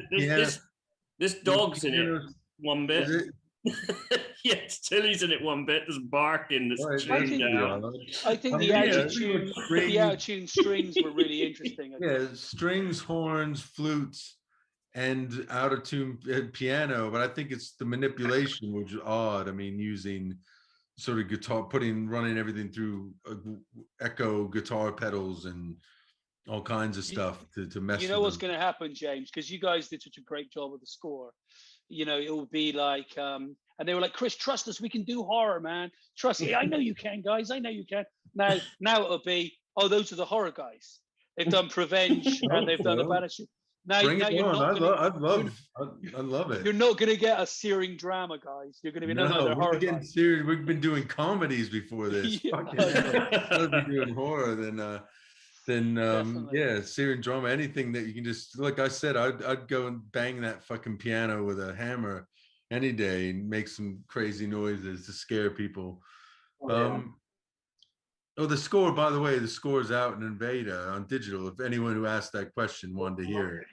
this dog's in it one bit. Yes, Tilly's in it one bit. There's barking. There's I think the out-of-tune strings were really interesting. Yeah, strings, horns, flutes, and out-of-tune piano. But I think it's the manipulation, which is odd. I mean, using sort of guitar, running everything through echo guitar pedals and all kinds of stuff to mess. You know what's going to happen, James? Because you guys did such a great job with the score. You know, it will be like, and they were like, Chris, trust us, we can do horror, man. Trust me. I know you can, guys. I know you can. Now it'll be, oh, those are the horror guys. They've done Prevenge and they've done the Banishing. Now you're not I love it. You're not going to get a searing drama, guys. You're going to be another horror guys. Serious. We've been doing comedies before this. Rather be doing horror than then Definitely. yeah, Syrian drama, anything that you can just, like I said, I'd go and bang that fucking piano with a hammer any day and make some crazy noises to scare people. Oh, the score, by the way, the score is out in Invada on digital. If anyone who asked that question wanted to hear it.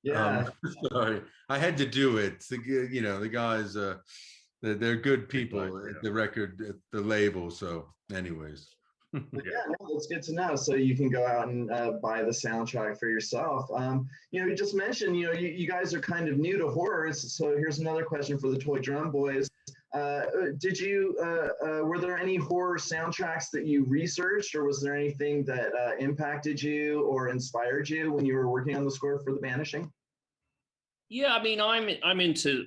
Yeah. Sorry, I had to do it. You know, the guys, they're good people at the record, at the label. So, anyways. Yeah, no, that's good to know. So you can go out and buy the soundtrack for yourself. You know, you just mentioned, you know, you guys are kind of new to horrors. So here's another question for the Toydrum boys. Did you, were there any horror soundtracks that you researched, or was there anything that impacted you or inspired you when you were working on the score for The Banishing? Yeah, I mean, I'm into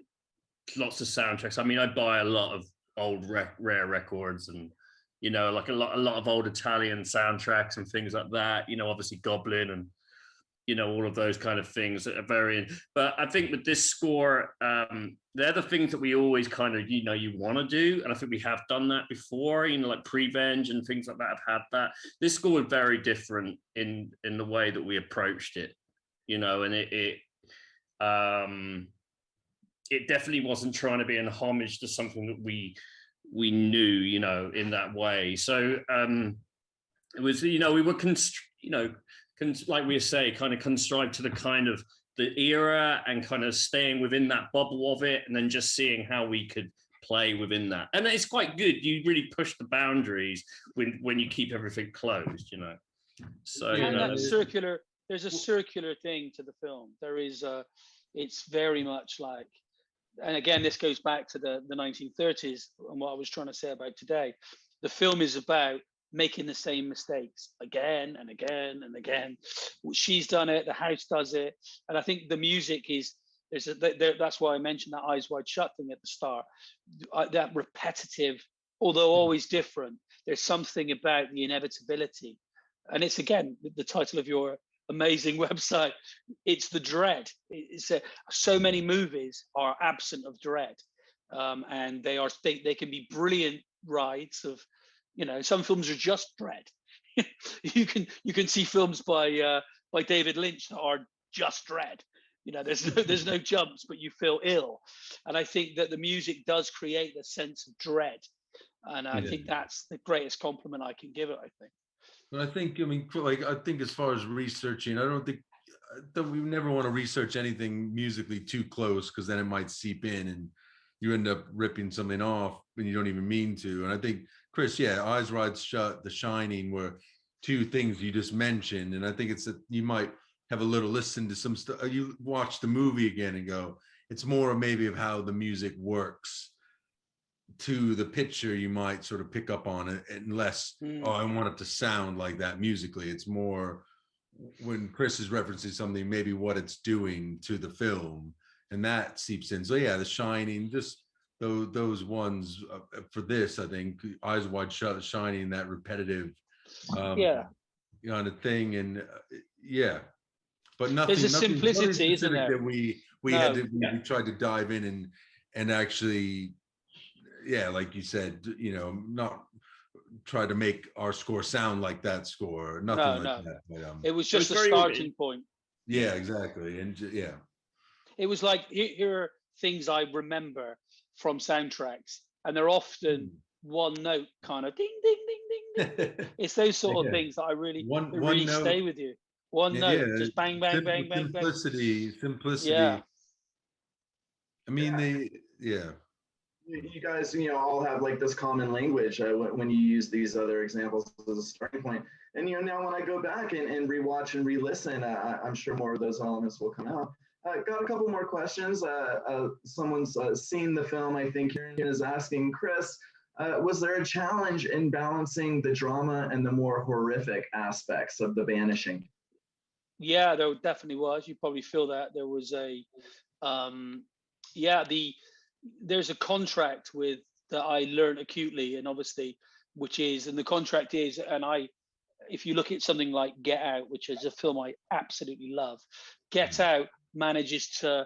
lots of soundtracks. I mean, I buy a lot of old rare records, and you know, like a lot of old Italian soundtracks and things like that. You know, obviously Goblin and you know all of those kind of things that are very. But I think with this score, they're the things that we always kind of you want to do, and I think we have done that before. You know, like Prevenge and things like that have had that. This score was very different in the way that we approached it. You know, and it definitely wasn't trying to be an homage to something that we knew, you know, in that way. So it was, you know, we were, like we say, kind of contrived to the kind of the era and kind of staying within that bubble of it, and then just seeing how we could play within that. And it's quite good. You really push the boundaries when you keep everything closed, you know. So yeah, you know, there's a circular thing to the film. There is it's very much like, and again, this goes back to the 1930s and what I was trying to say about today. The film is about making the same mistakes again and again and again. She's done it, the house does it, and I think the music is, that's why I mentioned that Eyes Wide Shut thing at the start. That repetitive, although always different, there's something about the inevitability. And it's, again, the title of your amazing website, it's the dread. It's so many movies are absent of dread, and they can be brilliant rides of, you know, some films are just dread. you can see films by David Lynch that are just dread. You know, there's no jumps, but you feel ill. And I think that the music does create a sense of dread, and I think that's the greatest compliment I can give it, I think. But I think, I mean, like, I think as far as researching, I don't think that we never want to research anything musically too close, because then it might seep in and you end up ripping something off and you don't even mean to. And I think, Chris, yeah, Eyes Wide Shut, The Shining were two things you just mentioned. And I think it's that you might have a little listen to some stuff. You watch the movie again and go, it's more maybe of how the music works to the picture. You might sort of pick up on it, unless oh, I want it to sound like that musically. It's more when Chris is referencing something, maybe what it's doing to the film, and that seeps in. So yeah, The Shining, just those ones for this, I think Eyes Wide Shut, Shining, that repetitive kind of thing. And but nothing, there's a simplicity, isn't there, that we tried to dive in and actually, like you said, you know, not try to make our score sound like that score. Nothing like that. But, it was just a starting point. Yeah, exactly. And it was like, here are things I remember from soundtracks, and they're often one note, kind of ding, ding, ding, ding, ding. It's those sort of things that I really stay with you. One note, just bang, bang, bang, bang, bang. Simplicity. Yeah. I mean, You guys, you know, all have like this common language when you use these other examples as a starting point. And, you know, now when I go back and rewatch and re-listen, I'm sure more of those elements will come out. Got a couple more questions. Someone's seen the film, I think, is asking, Chris, was there a challenge in balancing the drama and the more horrific aspects of The Banishing? Yeah, there definitely was. You probably feel that there was there's a contract that I learned acutely, and obviously, and the contract is, if you look at something like Get Out, which is a film I absolutely love, Get Out manages to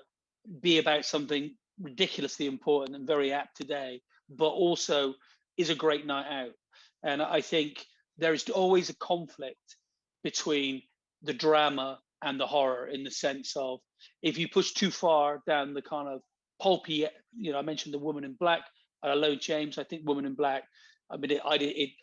be about something ridiculously important and very apt today, but also is a great night out. And I think there is always a conflict between the drama and the horror, in the sense of, if you push too far down the kind of pulpy, I mentioned The Woman in Black. Hello, James. I think Woman in Black, I mean,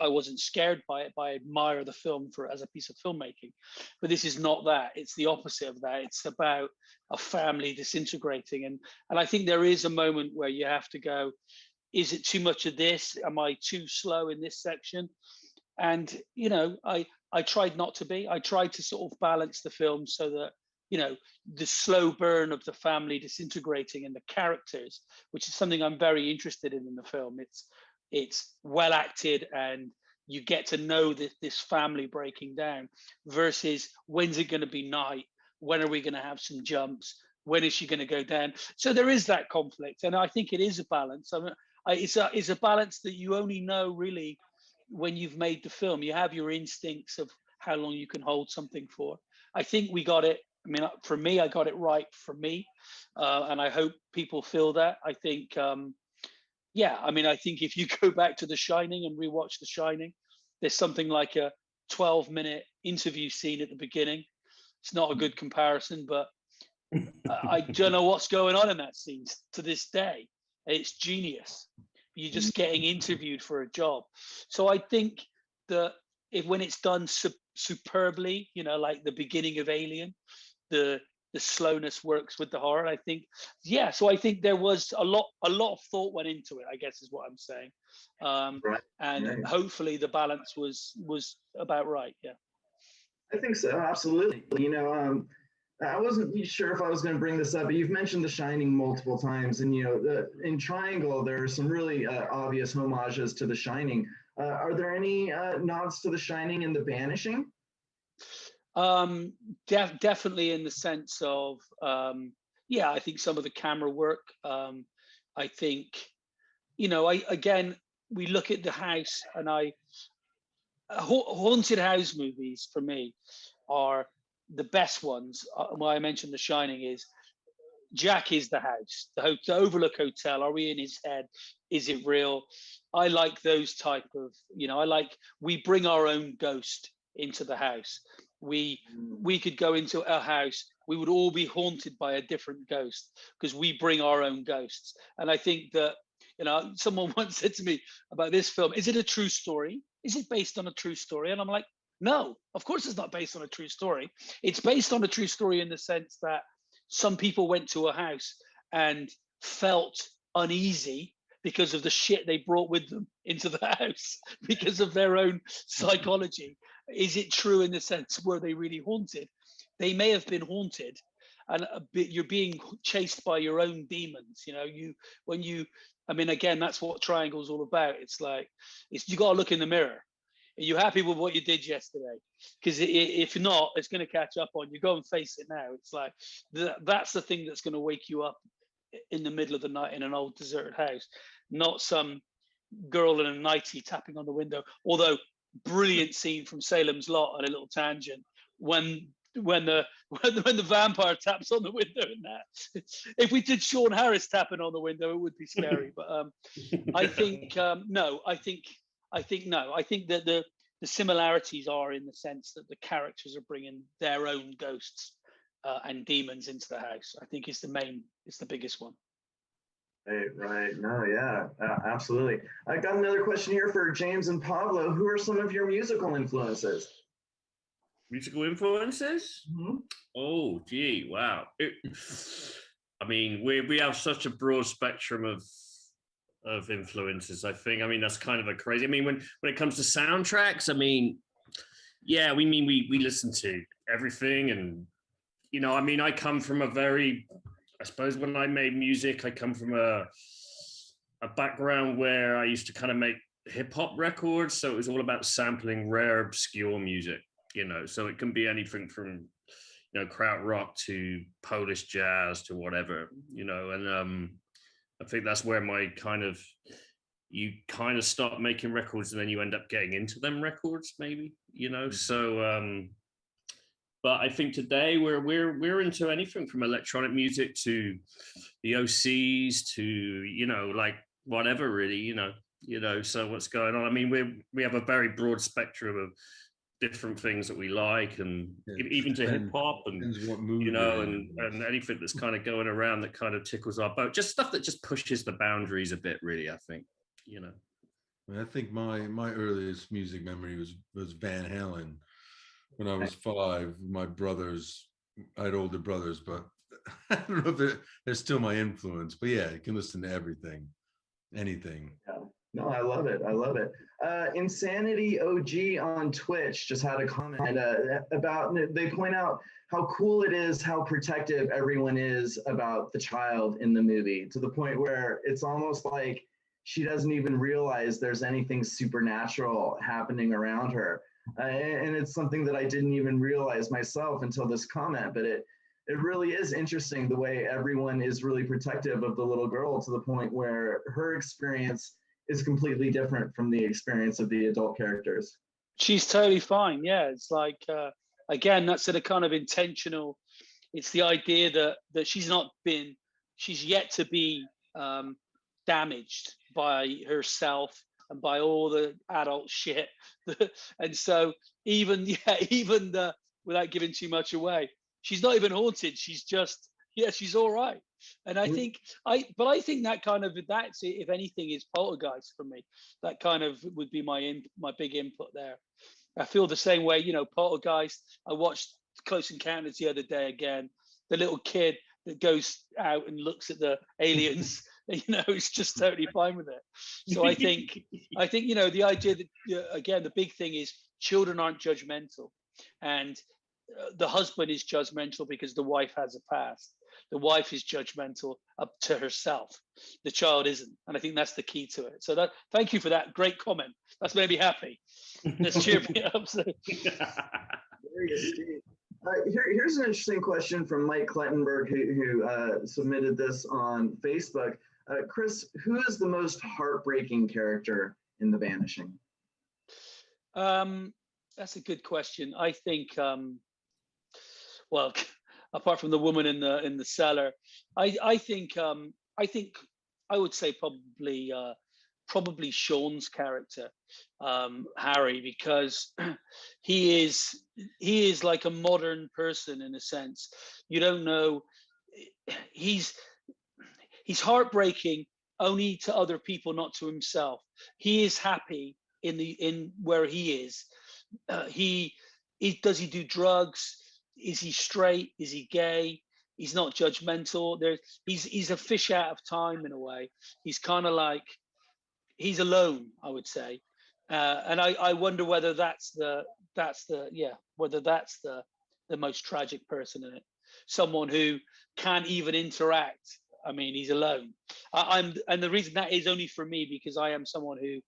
I wasn't scared by it, but I admire the film as a piece of filmmaking. But this is not that. It's the opposite of that. It's about a family disintegrating. And I think there is a moment where you have to go, is it too much of this? Am I too slow in this section? And, I tried not to be. I tried to sort of balance the film so that, the slow burn of the family disintegrating and the characters, which is something I'm very interested in the film. It's well acted, and you get to know this family breaking down, versus when's it going to be night? When are we going to have some jumps? When is she going to go down? So there is that conflict, and I think it is a balance. I mean, it's a balance that you only know really when you've made the film. You have your instincts of how long you can hold something for. I think we got it. I mean, for me, I got it right for me, and I hope people feel that. I think, I think if you go back to The Shining and rewatch The Shining, there's something like a 12-minute interview scene at the beginning. It's not a good comparison, but I don't know what's going on in that scene to this day. It's genius. You're just getting interviewed for a job. So I think that when it's done superbly, like the beginning of Alien, the slowness works with the horror. I think, so I think there was a lot of thought went into it, I guess is what I'm saying. And hopefully the balance was about right. Yeah. I think so. Absolutely. I wasn't sure if I was going to bring this up, but you've mentioned The Shining multiple times, and in Triangle there are some really obvious homages to The Shining. Are there any nods to The Shining in The Banishing? Definitely, in the sense of I think some of the camera work. I think we look at the house, and haunted house movies for me are the best ones. Why I mentioned The Shining is Jack is the house, the Overlook Hotel. Are we in his head? Is it real? I like those type of, we bring our own ghost into the house. We could go into a house, we would all be haunted by a different ghost because we bring our own ghosts. And I think that, someone once said to me about this film, is it a true story? Is it based on a true story? And I'm like, no, of course it's not based on a true story. It's based on a true story in the sense that some people went to a house and felt uneasy because of the shit they brought with them into the house, because of their own psychology. Is it true in the sense, were they really haunted? They may have been haunted, and you're being chased by your own demons. Again, that's what Triangle's all about. It's like, you got to look in the mirror. Are you happy with what you did yesterday? Because if not, it's going to catch up on you. Go and face it now. It's like, that's the thing that's going to wake you up in the middle of the night in an old deserted house, not some girl in a nightie tapping on the window. Although, brilliant scene from Salem's Lot on a little tangent when the vampire taps on the window in that. If we did Sean Harris tapping on the window, it would be scary. But I think no. I think that the similarities are in the sense that the characters are bringing their own ghosts and demons into the house. I think it's the biggest one. Right. No, yeah, absolutely. I got another question here for James and Pablo. Who are some of your musical influences? Musical influences? Mm-hmm. Oh, gee, wow. We have such a broad spectrum of influences, I think. That's kind of a crazy. When it comes to soundtracks, we listen to everything. And, I come from I suppose when I made music, I come from a background where I used to kind of make hip hop records. So it was all about sampling rare, obscure music, so it can be anything from, krautrock to Polish jazz to whatever, and I think that's where you start making records and then you end up getting into them records, maybe, so, but I think today we're into anything from electronic music to the OCs to, like whatever really, so what's going on. We have a very broad spectrum different things that we like, and Yeah, even to hip hop, and depends what mood you know, you're in. and anything that's kind of going around that kind of tickles our boat, just stuff that just pushes the boundaries a bit, really. I think, you know. I think my earliest music memory was Van Halen. When I was 5, my brothers, I had older brothers, but I don't know if they're still my influence. But yeah, you can listen to everything, anything. Yeah. No, I love it. I love it. Insanity OG on Twitch just had a comment about, they point out how cool it is, how protective everyone is about the child in the movie, to the point where it's almost like she doesn't even realize there's anything supernatural happening around her. And it's something that I didn't even realize myself until this comment, but it really is interesting the way everyone is really protective of the little girl, to the point where her experience is completely different from the experience of the adult characters. She's totally fine. Yeah, it's like, again, that's sort of kind of intentional. It's the idea that she's yet to be damaged by herself and by all the adult shit. And so even without giving too much away, she's not even haunted. She's just, she's all right. And I think I think that kind of, that's, if anything, is Poltergeist for me. That kind of would be my big input there. I feel the same way, you know, Poltergeist. I watched Close Encounters the other day again. The little kid that goes out and looks at the aliens, you know, is just totally fine with it. So I think, you know, the idea that, again, the big thing is children aren't judgmental, and the husband is judgmental because the wife has a past. The wife is judgmental up to herself. The child isn't, and I think that's the key to it. So thank you for that great comment. That's made me happy. That's cheered me up. So. Very astute. Here's an interesting question from Mike Klettenberg, who submitted this on Facebook. Chris, who is the most heartbreaking character in The Vanishing? That's a good question. I think, well, apart from the woman in the cellar, I think I would say probably Sean's character, Harry, because he is like a modern person in a sense. You don't know, he's heartbreaking only to other people, not to himself. He is happy in where he is. Does he do drugs? Is he straight? Is he gay? He's not judgmental. He's a fish out of time in a way. He's kind of like, he's alone, I would say. And I wonder whether that's the most tragic person in it. Someone who can't even interact. I mean, he's alone. And the reason that is only for me, because I am someone who,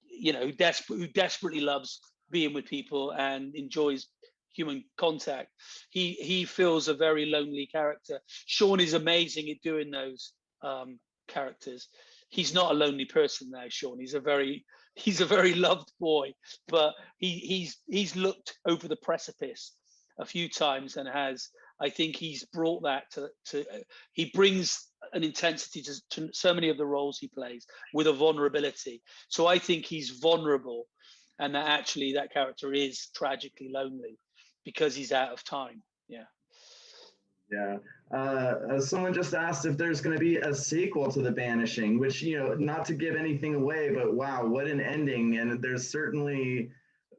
you know, who desperately loves being with people and enjoys human contact. He feels a very lonely character. Sean is amazing at doing those characters. He's not a lonely person now, Sean. He's a very loved boy, but he's looked over the precipice a few times and I think he's brought that to he brings an intensity to so many of the roles he plays with a vulnerability. So I think he's vulnerable, and that actually that character is tragically lonely because he's out of time. Yeah. Someone just asked if there's going to be a sequel to The Banishing, which, you know, not to give anything away, but wow, what an ending. And there's certainly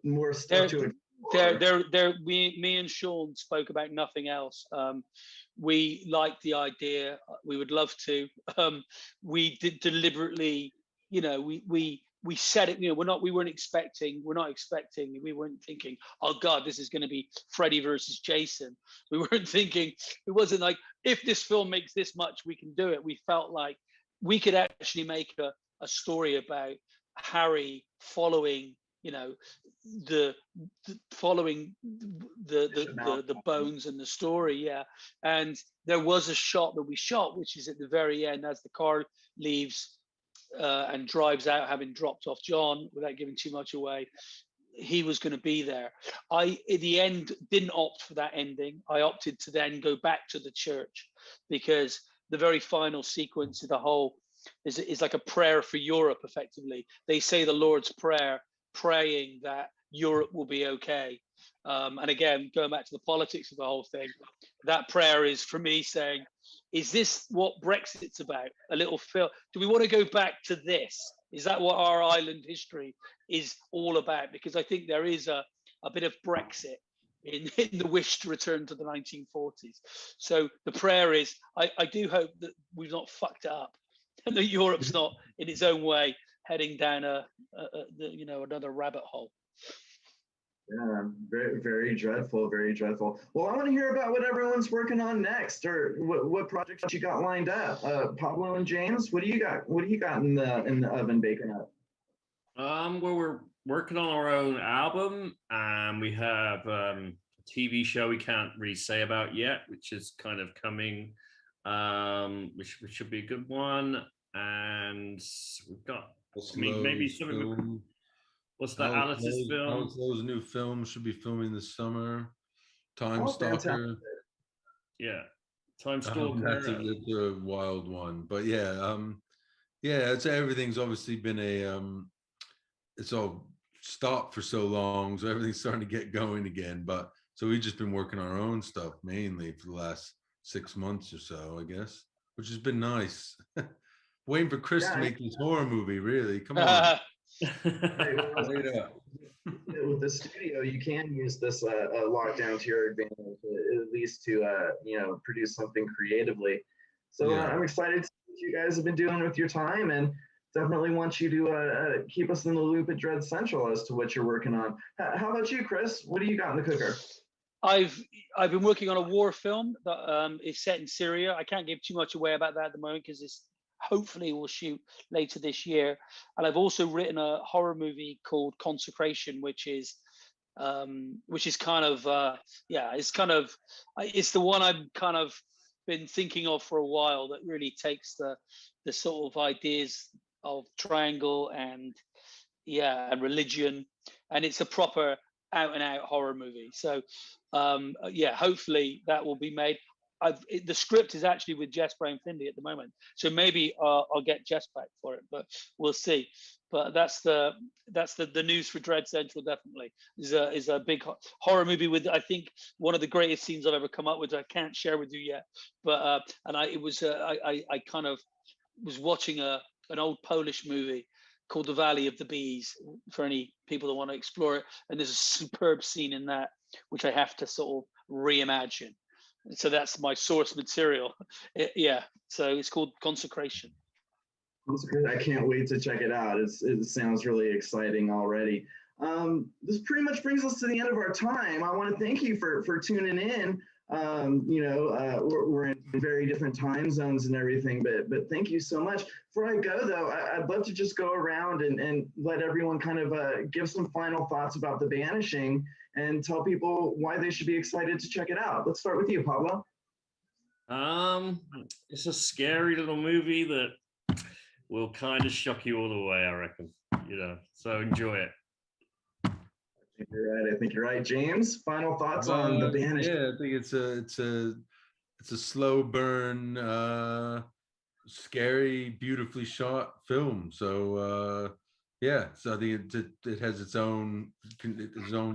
more stuff to explore. Me and Sean spoke about nothing else. We like the idea. We would love to. We did deliberately, you know, we said it, you know, we're not expecting, we weren't thinking, oh God, this is going to be Freddy versus Jason. We weren't thinking, it wasn't like, if this film makes this much, we can do it. We felt like we could actually make a story about Harry following, you know, the bones and the story. Yeah. And there was a shot that we shot, which is at the very end as the car leaves and drives out, having dropped off John, without giving too much away. He was going to be there. I, in the end, didn't opt for that ending. I opted to then go back to the church, because the very final sequence of the whole is like a prayer for Europe, effectively. They say the Lord's Prayer, praying that Europe will be okay. And again, going back to the politics of the whole thing, that prayer is for me saying, is this what Brexit's about? A little film? Do we want to go back to this? Is that what our island history is all about? Because I think there is a bit of Brexit in the wish to return to the 1940s. So the prayer is, I do hope that we've not fucked it up and that Europe's not in its own way heading down another rabbit hole. Yeah, very, very dreadful, very dreadful. Well, I want to hear about what everyone's working on next, or what projects you got lined up. Pablo and James, what do you got? What do you got in the oven baking up? Well, we're working on our own album, and we have a TV show we can't really say about yet, which is kind of coming, which should be a good one. And we've got maybe something. What's that? Alice's film? Those new films should be filming this summer. Time Stalker. Fantastic. Yeah, Time Stalker. That's a wild one, but yeah, it's everything's obviously been it's all stopped for so long, so everything's starting to get going again. But so we've just been working our own stuff mainly for the last 6 months or so, I guess, which has been nice. Waiting for Chris to make this horror movie, really. Come on. With the studio, you can use this lockdown to your advantage, at least to produce something creatively. So I'm excited to see what you guys have been doing with your time, and definitely want you to keep us in the loop at Dread Central as to what you're working on. How about you, Chris? What do you got in the cooker? I've been working on a war film that is set in Syria. I can't give too much away about that at the moment because it's hopefully we'll shoot later this year. And I've also written a horror movie called Consecration, which is kind of it's the one I've kind of been thinking of for a while, that really takes the sort of ideas of triangle and religion, and it's a proper out and out horror movie. So hopefully that will be made. The script is actually with Jess Brown-Findlay at the moment, so maybe I'll get Jess back for it, but we'll see. But that's the news for Dread Central. Definitely is a big horror movie with, I think, one of the greatest scenes I've ever come up with. I can't share with you yet, but I kind of was watching an old Polish movie called The Valley of the Bees, for any people that want to explore it, and there's a superb scene in that which I have to sort of reimagine. So that's my source material. So it's called Consecration. I can't wait to check it out. It sounds really exciting already. This pretty much brings us to the end of our time. I want to thank you for tuning in. We're in very different time zones and everything, but thank you so much. Before I go, though, I'd love to just go around and let everyone kind of give some final thoughts about The Banishing and tell people why they should be excited to check it out. Let's start with you, Pablo. It's a scary little movie that will kind of shock you all the way, I reckon. So enjoy it. I think you're right. James, final thoughts on The Banishing? Yeah, I think it's a slow burn, scary, beautifully shot film. So so I think it has its own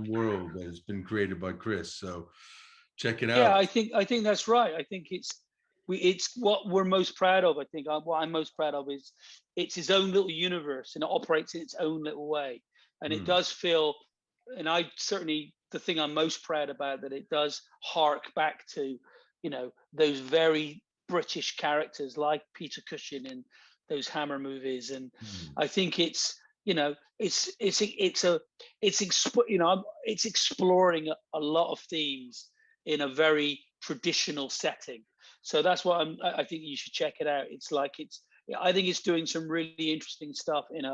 world that has been created by Chris. So check it out. Yeah, I think that's right. I think it's what we're most proud of. I think what I'm most proud of is it's his own little universe, and it operates in its own little way. And it does feel, and the thing I'm most proud about, that it does hark back to, those very British characters like Peter Cushing in those Hammer movies. And I think it's exploring a lot of themes in a very traditional setting. So that's what I think you should check it out. I think it's doing some really interesting stuff in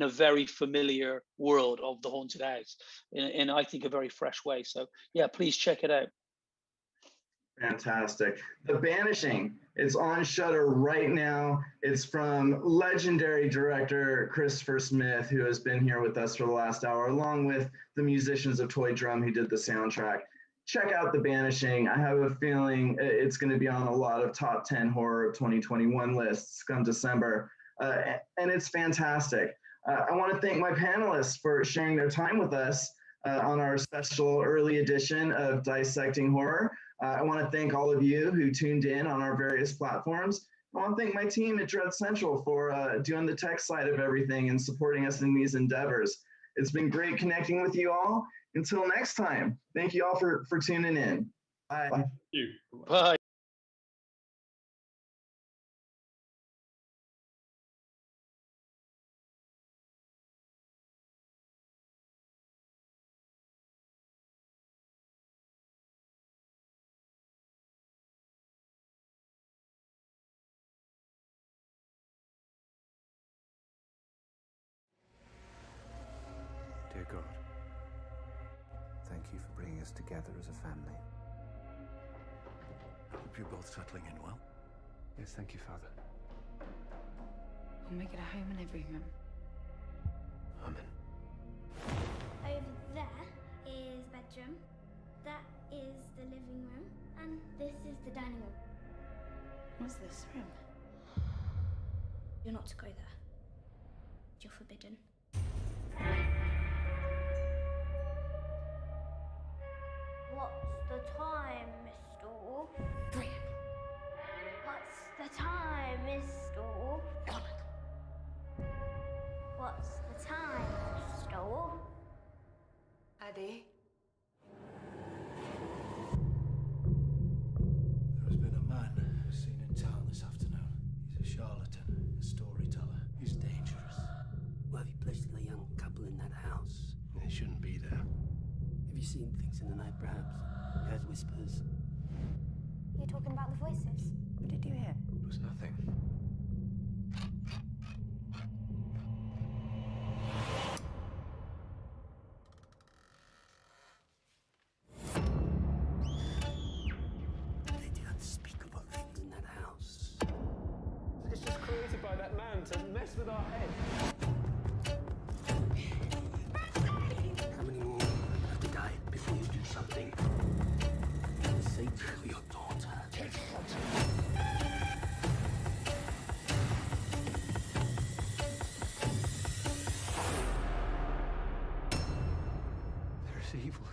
a very familiar world of the haunted house, in I think a very fresh way. So yeah, please check it out. Fantastic. The Banishing, it's on Shudder right now. It's from legendary director Christopher Smith, who has been here with us for the last hour, along with the musicians of Toydrum who did the soundtrack. Check out The Banishing. I have a feeling it's going to be on a lot of top 10 horror of 2021 lists come December, and it's fantastic. I want to thank my panelists for sharing their time with us. on our special early edition of Dissecting Horror. I want to thank all of you who tuned in on our various platforms. I want to thank my team at Dread Central for doing the tech side of everything and supporting us in these endeavors. It's been great connecting with you all. Until next time, thank you all for tuning in. Bye. Thank you. Bye. Dear God, thank you for bringing us together as a family. Hope you're both settling in well. Yes, thank you, Father. We'll make it a home in every room. Amen. Over there is bedroom, that is the living room, and this is the dining room. What's this room? You're not to go there. You're forbidden. What's the time, Mr. Wolf? 3. What's the time, Mr. Wolf? 1. What's the time, Mr. Wolf? Addy. There has been a man seen in town this afternoon. He's a charlatan, a storyteller. He's dangerous. Why have you placed the young couple in that house? They shouldn't be there. Have you seen things in the night, perhaps? You heard whispers? You're talking about the voices? What did you hear? It was nothing. They did unspeakable things in that house. It's just created by that man to mess with our head. How many more have to die before you do something? Say to your daughter. There is evil